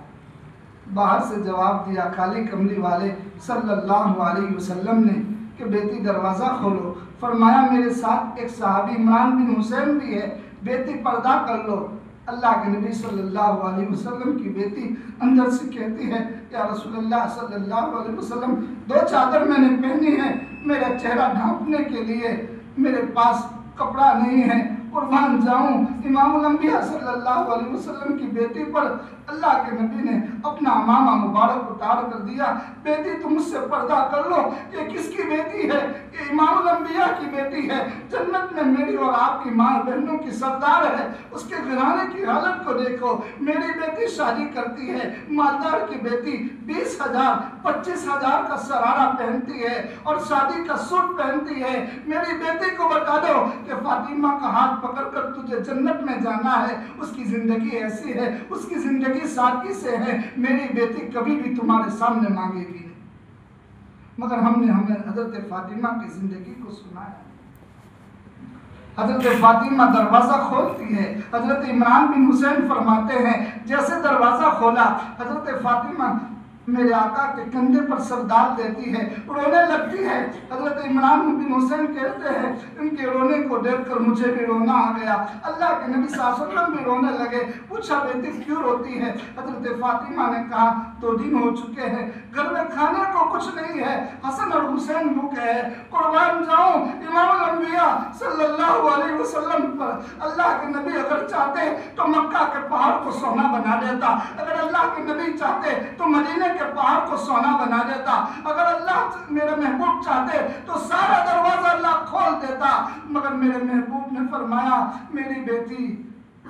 Speaker 1: باہر سے جواب دیا کالی کملی والے صلی اللہ علیہ وسلم نے کہ بیٹی دروازہ کھولو. فرمایا میرے ساتھ ایک صحابی عمران بن حسین بھی ہے, بیٹی پردہ کر لو. اللہ کے نبی صلی اللہ علیہ وسلم کی بیٹی اندر سے کہتی ہے یا رسول اللہ صلی اللہ علیہ وسلم, 2 چادر میں نے پہنی ہے میرا چہرہ ڈھانپنے کے لیے, میرے پاس کپڑا نہیں ہے, قربان جاؤں. امام الانبیاء صلی اللہ علیہ وسلم کی بیٹی پر اللہ کے نبی نے اپنا عمامہ مبارک اتار کر دیا. بیٹی تم مجھ سے پردہ کر لو. یہ کس کی بیٹی ہے؟ یہ امام الانبیاء کی بیٹی ہے. جنت میں میری اور آپ کی ماں بہنوں کی سردار ہے. اس کے گھرانے کی حالت کو دیکھو. میری بیٹی شادی کرتی ہے, مالدار کی بیٹی 20,000 25,000 کا سرارہ پہنتی ہے اور شادی کا سوٹ پہنتی ہے. میری بیٹی کو بتا دو کہ فاطمہ کا ہاتھ پکڑ کر تجھے جنت میں جانا ہے. اس کی زندگی ایسی ہے, اس کی زندگی سادگی سے ہے. میری بیٹی کبھی بھی تمہارے سامنے مانگے گی نہیں. مگر ہمیں حضرت فاطمہ کی زندگی کو سنا ہے. حضرت فاطمہ دروازہ کھولتی ہے. حضرت عمران بن حسین فرماتے ہیں جیسے دروازہ کھولا حضرت فاطمہ میرے آقا کے کندھے پر سر ڈال دیتی ہے, رونے لگتی ہے. حضرت عمران بن حسین کہتے ہیں ان کے رونے کو دیکھ کر مجھے بھی رونا آ گیا. اللہ کے نبی صلی اللہ علیہ وسلم بھی رونے لگے. پوچھا بیٹی کیوں روتی ہے؟ حضرت فاطمہ نے کہا 2 دن ہو چکے ہیں, گھر میں کھانے کو کچھ نہیں ہے, حسن اور حسین بھوکے ہیں. قربان جاؤں امام الانبیاء صلی اللہ علیہ وسلم پر اللہ کے نبی اگر چاہتے تو مکہ کے پہاڑ کو سونا بنا دیتا. اگر اللہ کے نبی چاہتے تو مدینے کے پہاڑ کو سونا بنا دیتا. اگر اللہ میرے محبوب چاہتے تو سارا دروازہ اللہ کھول دیتا. مگر میرے محبوب نے فرمایا میری بیٹی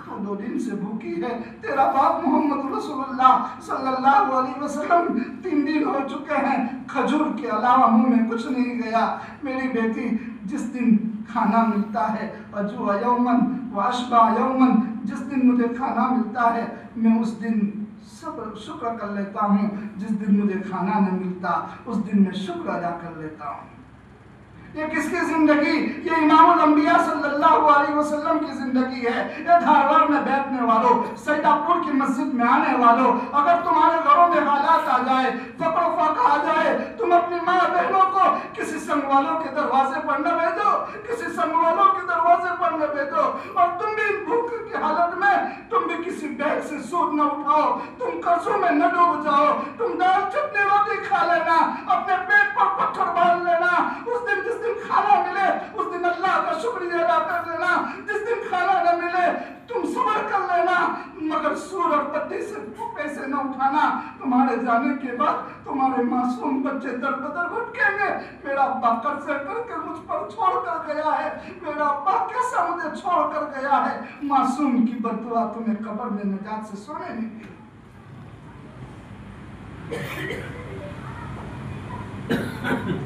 Speaker 1: 2 دن سے بھوکی ہے. تیرا باپ محمد رسول اللہ صلی اللہ علیہ وسلم 3 دن ہو چکے ہیں, کھجور کے علاوہ منہ میں کچھ نہیں گیا. میری بیٹی جس دن کھانا ملتا ہے وجوع یومن واشبع یومن, جس دن مجھے کھانا ملتا ہے میں اس دن شکر کر لیتا ہوں, جس دن مجھے کھانا نہ ملتا اس دن میں شکر ادا کر لیتا ہوں. یہ کس کی زندگی؟ یہ امام الانبیاء صلی اللہ علیہ وسلم کی زندگی ہے. یہ دھارواڑ میں بیٹھنے والوں, سیدہ پور کی مسجد میں آنے والوں, اگر تمہارے گھروں میں حالات آ جائے, فقر و فاقہ آ جائے, تم اپنی ماں بہنوں کو کسی سنگ والوں کے دروازے پر نہ بھیجو, کسی سنگ والوں کے دروازے پر نہ بھیجو. اور تم بھی بھوک کی حالت میں تم بھی کسی بیگ سے سود نہ اٹھاؤ, تم قرضوں میں نہ ڈوب جاؤ. تم دال چٹنی روٹی کھا لینا, اپنے پیٹ پر پتھر باندھ لینا. اس دن جس دن کھانا ملے اس دن اللہ کا شکریہ ادا کر لینا. جس دن کھانا نہ ملے تم صبر کر لینا, مگر سور اور پتی سے پیسے نہ اٹھانا. تمہارے جانے کے بعد تمہارے معصوم بچے در بدر بھٹکیں گے. میرا ابا قرضے کر کے مجھ پر چھوڑ کر گیا ہے, میرا ابا کیسا مجھے چھوڑ کر گیا ہے. معصوم کی بددعا تمہیں قبر میں نجات سے سونے نہیں دی.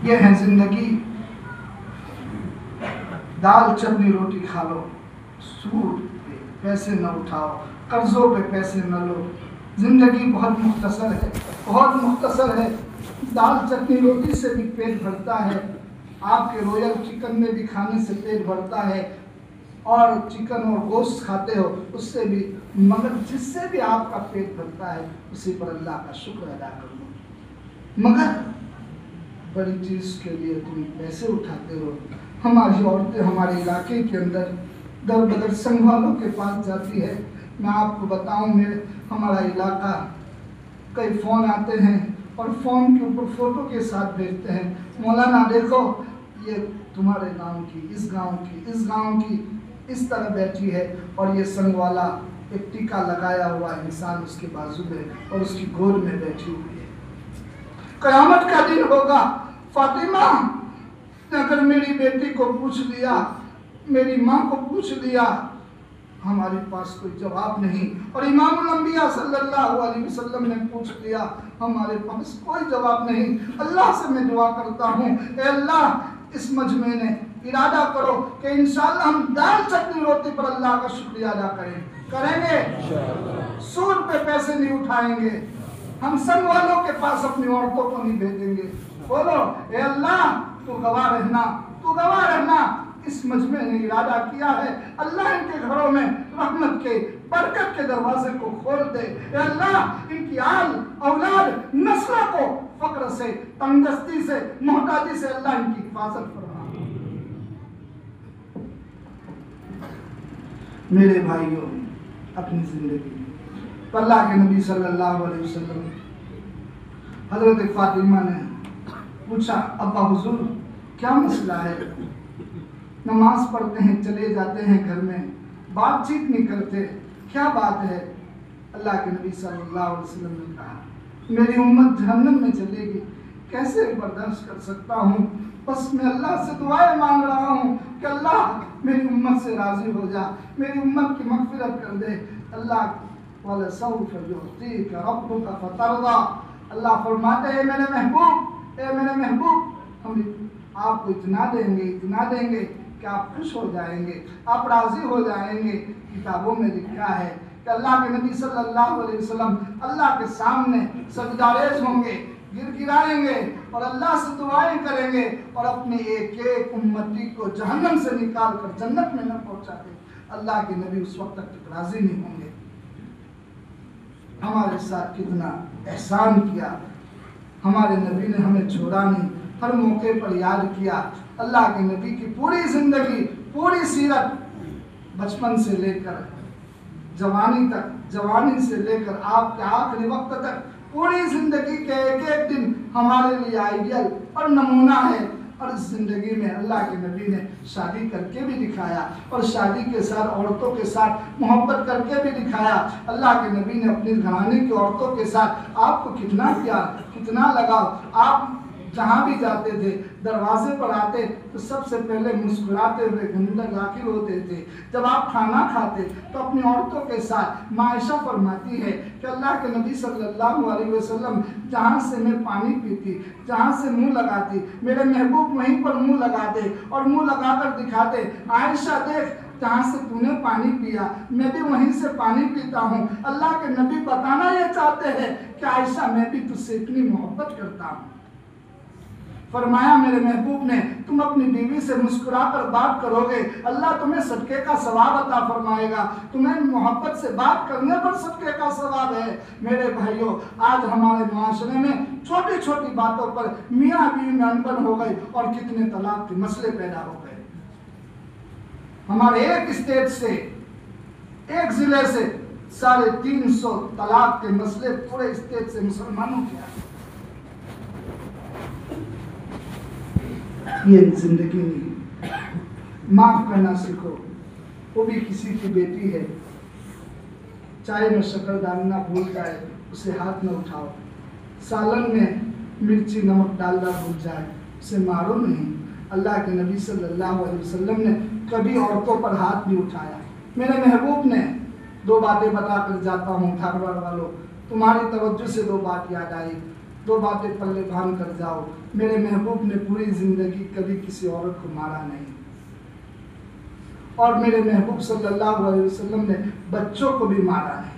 Speaker 1: یہ ہے زندگی. دال چٹنی روٹی کھا لو, سود پہ پیسے نہ اٹھاؤ, قرضوں پہ پیسے نہ لو. زندگی بہت مختصر ہے, بہت مختصر ہے. دال چٹنی روٹی سے بھی پیٹ بھرتا ہے, آپ کے رویل چکن میں بھی کھانے سے پیٹ بھرتا ہے, اور چکن اور گوشت کھاتے ہو اس سے بھی, مگر جس سے بھی آپ کا پیٹ بھرتا ہے اسی پر اللہ کا شکر ادا کر لو. مگر بڑی چیز کے لیے تم پیسے اٹھاتے ہو. ہماری عورتیں ہمارے علاقے کے اندر در بدر سنگ والوں کے پاس جاتی ہے. میں آپ کو بتاؤں, ہمارا علاقہ کئی فون آتے ہیں اور فون کے اوپر فوٹو کے ساتھ بھیجتے ہیں, مولانا دیکھو یہ تمہارے گاؤں کی, اس گاؤں کی, اس گاؤں کی اس طرح بیٹھی ہے, اور یہ سنگ والا ایک ٹیکا لگایا ہوا انسان اس کے بازو میں اور اس کی گود میں بیٹھی ہوئی ہے. قیامت کا دن ہوگا. فاطمہ اگر میری بیٹی کو پوچھ لیا, میری ماں کو پوچھ لیا, ہمارے پاس کوئی جواب نہیں. اور امام الانبیاء صلی اللہ علیہ وسلم نے پوچھ لیا, ہمارے پاس کوئی جواب نہیں. اللہ سے میں دعا کرتا ہوں, اے اللہ اس مجمع نے ارادہ کرو کہ انشاءاللہ ہم دال چٹنی روٹی پر اللہ کا شکریہ ادا کریں گے. سود پہ پیسے نہیں اٹھائیں گے, ہم سنگ والوں کے پاس اپنی عورتوں کو نہیں بھیجیں گے. بولو اے اللہ تو گواہ رہنا, تو گواہ رہنا. اس مجمع نے ارادہ کیا ہے اللہ ان کے گھروں میں رحمت کے برکت کے دروازے کو کھول دے۔ اے اللہ ان کی آل اولاد نسلوں کو فقر سے، تنگدستی سے، محتاجی سے اللہ ان کی حفاظت فرما۔ میرے بھائیوں، اپنی زندگی اللہ کے نبی صلی اللہ علیہ وسلم حضرت فاطمہ نے پوچھا، ابا حضور کیا مسئلہ ہے؟ نماز پڑھتے ہیں، چلے جاتے ہیں گھر میں، بات چیت نہیں کرتے، کیا بات ہے؟ اللہ کے نبی صلی اللہ علیہ وسلم نے کہا، میری امت جہنم میں چلے گی، کیسے برداشت کر سکتا ہوں؟ بس میں اللہ سے دعائیں مانگ رہا ہوں کہ اللہ میری امت سے راضی ہو جا، میری امت کی مغفرت کر دے۔ اللہ وَلَسَوْفَ يُعْطِيكَ رَبُّكَ فَتَرْضَىٰ، اللہ فرماتے ہیں میرے محبوب، اے میرے محبوب، ہم آپ کو اتنا دیں گے کہ آپ خوش ہو جائیں گے، آپ راضی ہو جائیں گے۔ کتابوں میں لکھا ہے کہ اللہ کے نبی صلی اللہ علیہ وسلم اللہ کے سامنے سجدہ ریز ہوں گے، گر گرائیں گے اور اللہ سے دعائیں کریں گے اور اپنے ایک ایک امتی کو جہنم سے نکال کر جنت میں نہ پہنچاتے۔ اللہ کے نبی اس وقت تک راضی نہیں ہوں گے۔ ہمارے ساتھ کتنا احسان کیا، ہمارے نبی نے ہمیں چھوڑا نہیں، ہر موقع پر یاد کیا۔ اللہ کے نبی کی پوری زندگی، پوری سیرت، بچپن سے لے کر جوانی تک، جوانی سے لے کر آپ کے آخری وقت تک، پوری زندگی کے ایک ایک دن ہمارے لیے آئیڈیل اور نمونہ ہے۔ اور اس زندگی میں اللہ کے نبی نے شادی کر کے بھی دکھایا اور شادی کے ساتھ عورتوں کے ساتھ محبت کر کے بھی دکھایا۔ اللہ کے نبی نے اپنی گھرانے کی عورتوں کے ساتھ آپ کو کتنا پیار، کتنا لگاؤ۔ آپ جہاں بھی جاتے تھے، دروازے پر آتے تو سب سے پہلے مسکراتے ہوئے اندر داخل ہوتے تھے۔ جب آپ کھانا کھاتے تو اپنی عورتوں کے ساتھ معائشہ فرماتی ہے کہ اللہ کے نبی صلی اللہ علیہ وسلم جہاں سے میں پانی پیتی، جہاں سے منہ لگاتی، میرے محبوب وہیں پر منہ لگاتے اور منہ لگا کر دکھاتے، عائشہ دیکھ جہاں سے تو نے پانی پیا میں بھی وہیں سے پانی پیتا ہوں۔ اللہ کے نبی بتانا یہ چاہتے ہیں کہ عائشہ میں بھی تجھ سے اتنی محبت کرتا ہوں۔ فرمایا میرے محبوب نے، تم اپنی بیوی سے مسکرا کر بات کرو گے، اللہ تمہیں صدقے کا ثواب عطا فرمائے گا، تمہیں محبت سے بات کرنے پر صدقے کا ثواب ہے۔ میرے بھائیوں، آج ہمارے معاشرے میں چھوٹی چھوٹی باتوں پر میاں بیوی میں انبن ہو گئی اور کتنے طلاق کے مسئلے پیدا ہو گئے۔ ہمارے ایک اسٹیٹ سے، ایک ضلع سے 350 طلاق کے مسئلے پورے اسٹیٹ سے مسلمانوں کے آئے۔ یہ زندگی نہیں، معاف کرنا سیکھو۔ وہ بھی کسی کی بیٹی ہے، چائے میں شکر ڈالنا بھول جائے اسے ہاتھ نہ اٹھاؤ، سالن میں مرچی نمک ڈالنا بھول جائے اسے مارو نہیں۔ اللہ کے نبی صلی اللہ علیہ وسلم نے کبھی عورتوں پر ہاتھ نہیں اٹھایا۔ میرے محبوب نے 2 باتیں بتا کر جاتا ہوں، دھارواڑ والوں تمہاری توجہ سے 2 بات یاد آئی، 2 باتیں پلے باندھ کر جاؤ۔ میرے محبوب نے پوری زندگی کبھی کسی عورت کو مارا نہیں، اور میرے محبوب صلی اللہ علیہ وسلم نے بچوں کو بھی مارا نہیں۔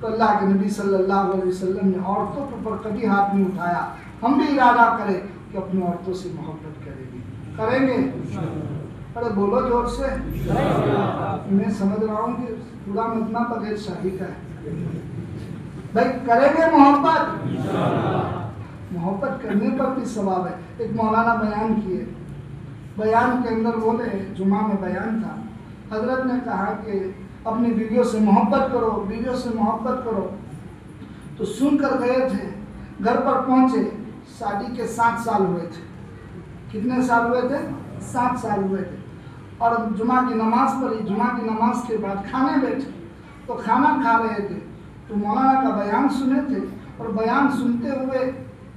Speaker 1: تو اللہ کے نبی صلی اللہ علیہ وسلم نے عورتوں کے اوپر کبھی ہاتھ نہیں اٹھایا۔ ہم بھی ارادہ کریں کہ اپنی عورتوں سے محبت کریں گے۔ ارے بولو زور سے۔ میں سمجھ رہا ہوں کہ پورا مجمع بغیر شادی کا ہے، بھائی کریں گے محبت؟ محبت کرنے پر بھی ثواب ہے۔ ایک مولانا بیان کیے، بیان کے اندر بولے، جمعہ میں بیان تھا، حضرت نے کہا کہ اپنی بیویوں سے محبت کرو، بیویوں سے محبت کرو۔ تو سن کر گئے تھے، گھر پر پہنچے، شادی کے 7 سال ہوئے تھے۔ کتنے سال ہوئے تھے؟ 7 سال ہوئے تھے۔ اور جمعہ کی نماز پڑھی، جمعہ کی نماز کے بعد کھانے بیٹھے تو کھانا کھا رہے تھے، تو مولانا کا بیان سنے تھے اور بیان سنتے ہوئے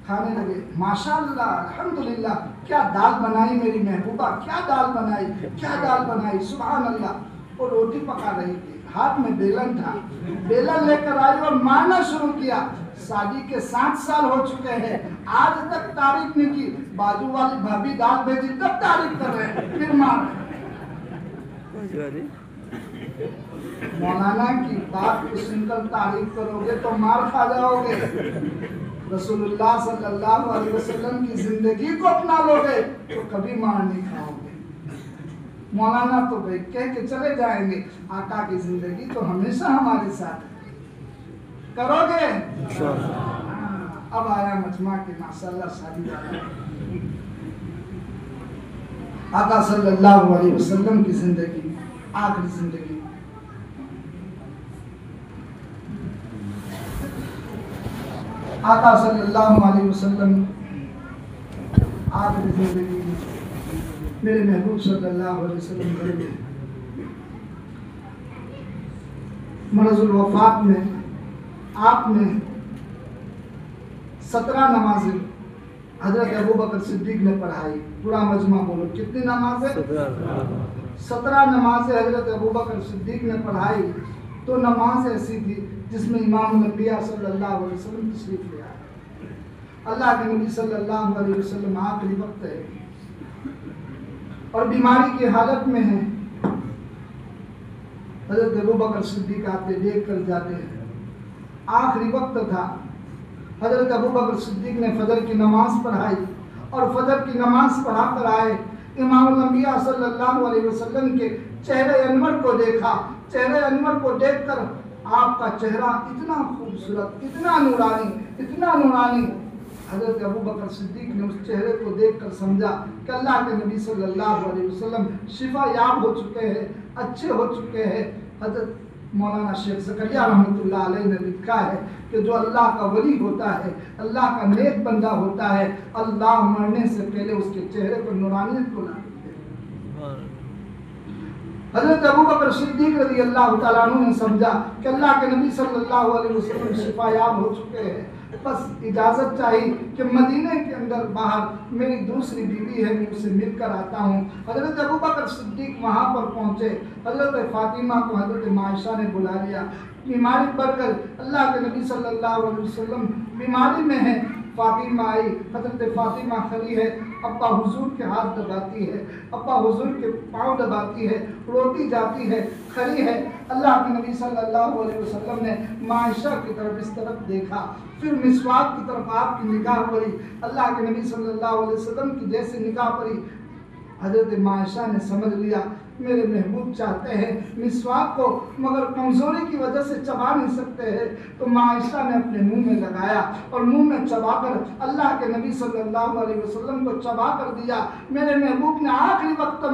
Speaker 1: کھانے لگے۔ ماشاءاللہ، الحمدللہ، کیا دال بنائی میری محبوبہ، کیا دال بنائی، کیا دال بنائی، سبحان اللہ۔ وہ روٹی پکا رہی تھی، ہاتھ میں بیلن تھا، بیلن لے کر آئی اور مارنا شروع کیا۔ شادی کے 7 سال ہو چکے ہیں، آج تک تعریف نہیں کی۔ بازو والی بھابھی دال بھیجی تب تعریف کر رہے ہیں، پھر مار رہے ہیں۔ مولانا کی بات کو سن کر تعریف کرو گے تو مار کھا جاؤ گے، رسول اللہ صلی اللہ علیہ وسلم کی زندگی کو اپنا لو گے تو کبھی مار نہیں کھاؤ گے۔ مولانا تو بھائی کہہ کے چلے جائیں گے، آقا کی زندگی تو ہمیشہ ہمارے ساتھ ہے، کرو گے؟ اب آیا مجمع کے ماشاءاللہ شادی والا، آقا صلی اللہ علیہ وسلم کی زندگی، آخری زندگی، آقا صلی اللہ علیہ وسلم آخری زندگی، میرے محبوب صلی اللہ علیہ وسلم کے مرض الوفات میں آپ نے 17 نمازیں حضرت ابوبکر صدیق نے پڑھائی. پورا مجمع بولو کتنی نمازیں؟ 17 نمازیں حضرت ابوبکر صدیق نے پڑھائی. تو نماز ایسی تھی جس میں امام الانبیاء صلی اللہ علیہ وسلم تشریف لے آئے. اللہ کے نبی صلی اللہ علیہ وسلم آخری وقت ہے اور بیماری کی حالت میں ہیں. حضرت ابوبکر صدیق آتے دیکھ کر جاتے ہیں. آخری وقت تھا. حضرت ابوبکر صدیق نے فجر کی نماز پڑھائی اور فجر کی نماز پڑھا کر آئے. امام الانبیاء صلی اللہ علیہ وسلم کے چہرے انور کو دیکھا. چہرے انور کو دیکھ کر آپ کا چہرہ اتنا خوبصورت، اتنا نورانی، اتنا نورانی. حضرت ابوبکر صدیق نے اس چہرے کو دیکھ کر سمجھا کہ اللہ کے نبی صلی اللہ علیہ وسلم شفا یاب ہو چکے ہیں، اچھے ہو چکے ہیں. حضرت مولانا شیخ زکریا رحمۃ اللہ علیہ نے لکھا ہے کہ جو اللہ کا ولی ہوتا ہے، اللہ کا نیک بندہ ہوتا ہے، اللہ مرنے سے پہلے اس کے چہرے پر نورانیت کو لا دیتے ہیں. حضرت ابوبکر صدیق رضی اللہ تعالیٰ عنہ نے سمجھا کہ اللہ کے نبی صلی اللہ علیہ وسلم شفا یاب ہو چکے ہیں، بس اجازت چاہیے کہ مدینے کے اندر باہر میری دوسری بیوی ہے، میں اسے مل کر آتا ہوں. حضرت ابوبکر صدیق وہاں پر پہنچے. حضرت فاطمہ کو حضرت عائشہ نے بلا لیا. بیماری پڑ کر اللہ کے نبی صلی اللہ علیہ وسلم بیماری میں ہیں. فاطمہ آئی. حضرت فاطمہ کھڑی ہے، ابا حضور کے ہاتھ دباتی ہے، ابا حضور کے پاؤں دباتی ہے، روتی جاتی ہے، کھڑی ہے. اللہ کے نبی صلی اللہ علیہ وسلم نے عائشہ کی طرف اس طرف دیکھا، پھر مسواک کی طرف آپ کی نگاہ پڑی. اللہ کے نبی صلی اللہ علیہ وسلم کی جیسے نگاہ پڑی، حضرت عائشہ نے سمجھ لیا میرے محبوب چاہتے ہیں مسواک کو، مگر کمزوری کی وجہ سے چبا نہیں سکتے ہیں. تو عائشہ نے اپنے منہ میں لگایا اور منہ میں چبا کر اللہ کے نبی صلی اللہ علیہ وسلم کو چبا کر دیا. میرے محبوب نے آخری وقت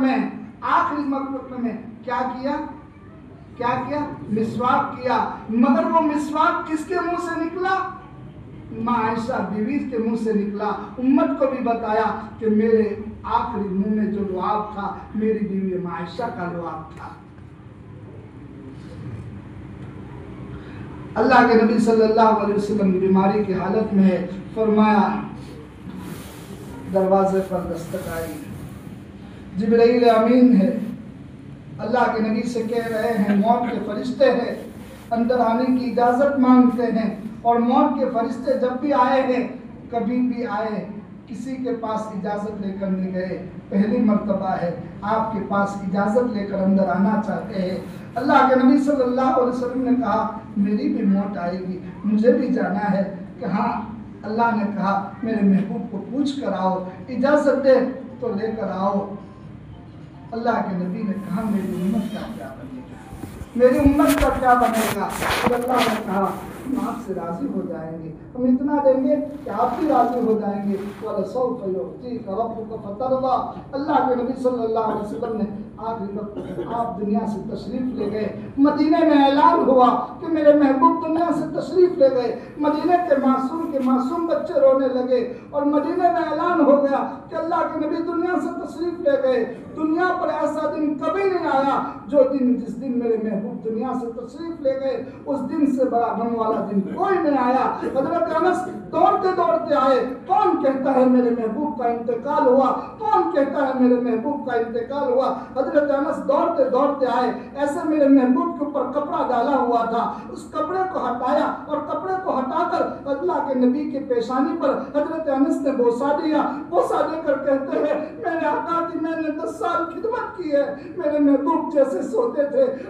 Speaker 1: میں کیا کیا؟ مسواک کیا. مگر وہ مسواک کس کے منہ سے نکلا؟ عائشہ بیوی کے منہ سے نکلا. امت کو بھی بتایا کہ میرے آخری منہ میں جو لعاب تھا میری بیوی عائشہ کا لعاب تھا. اللہ کے نبی صلی اللہ علیہ وسلم بیماری کی حالت میں ہے. فرمایا دروازے پر دستک آئی. جبرائیل امین ہے. اللہ کے نبی سے کہہ رہے ہیں موت کے فرشتے ہیں، اندر آنے کی اجازت مانگتے ہیں. اور موت کے فرشتے جب بھی آئے ہیں، کبھی بھی آئے، کسی کے پاس اجازت لے کر نہیں گئے. پہلی مرتبہ ہے آپ کے پاس اجازت لے کر اندر آنا چاہتے ہیں. اللہ کے نبی صلی اللہ علیہ وسلم نے کہا میری بھی موت آئے گی، مجھے بھی جانا ہے. کہ ہاں. اللہ نے کہا میرے محبوب کو پوچھ کر آؤ، اجازت دے تو لے کر آؤ. اللہ کے نبی نے کہا میری امت کا کیا بنے گا، میری امت کا کیا بنے گا. اور اللہ نے کہا ہم آپ سے راضی ہو جائیں گے، ہم اتنا دیں گے کہ آپ بھی راضی ہو جائیں گے. وَلَسَوْفَ يُعْطِيكَ رَبُّكَ فَتَرْضَىٰ. اللہ کے نبی صلی اللہ علیہ وسلم نے آخری وقت آپ دنیا سے تشریف لے گئے. مدینے میں اعلان ہوا کہ میرے محبوب دنیا سے تشریف لے گئے. مدینے کے معصوم بچے رونے لگے اور مدینے میں اعلان ہو گیا کہ اللہ کے نبی دنیا سے تشریف لے گئے. دنیا پر ایسا دن کبھی نہیں آیا جس دن میرے محبوب دنیا سے تشریف لے گئے. اس دن سے بڑا غم والا دن کوئی نہیں آیا. حضرت انس دوڑتے آئے. کون کہتا ہے میرے محبوب کا انتقال ہوا؟ کون کہتا ہے میرے محبوب کا انتقال ہوا؟ حضرت انس دوڑتے آئے. ایسے میرے محبوب کے اوپر کپڑا ڈالا ہوا تھا، اس کپڑے کو ہٹایا اور کپڑے کو ہٹا کر اللہ کے نبی کے پیشانی پر حضرت انس نے بوسا دیا. بوسا دے کر کہتے ہیں میرے آقا کی میں نے 10 سال خدمت کی ہے. میرے محبوب جیسے سوتے تھے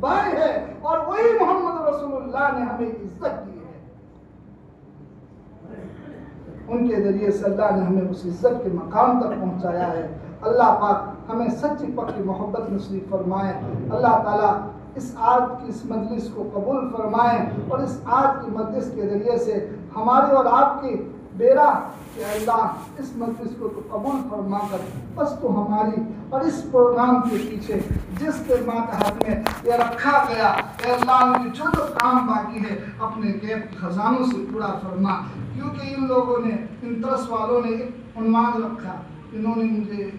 Speaker 1: بھائی ہے، اور وہی محمد رسول اللہ نے ہمیں عزت دی ہے، ان کے ذریعے سے اللہ نے ہمیں اس عزت کے مقام تک پہنچایا ہے۔ اللہ پاک ہمیں سچی پکی محبت نصیب فرمائے۔ اللہ تعالیٰ اس آج کی اس مجلس کو قبول فرمائے، اور اس آج کی مجلس کے ذریعے سے ہماری اور آپ کی بیرا کہ اللہ اس مجلس کو تو قبول فرما کر بس تو ہماری اور اس پروگرام کے پیچھے جس کے ماتحت میں یہ رکھا گیا، اے اللہ ان کی جو کام باقی ہے اپنے غیب کے خزانوں سے پورا فرما، کیونکہ ان لوگوں نے، ان ترس والوں نے ایک عنوان رکھا، انہوں نے مجھے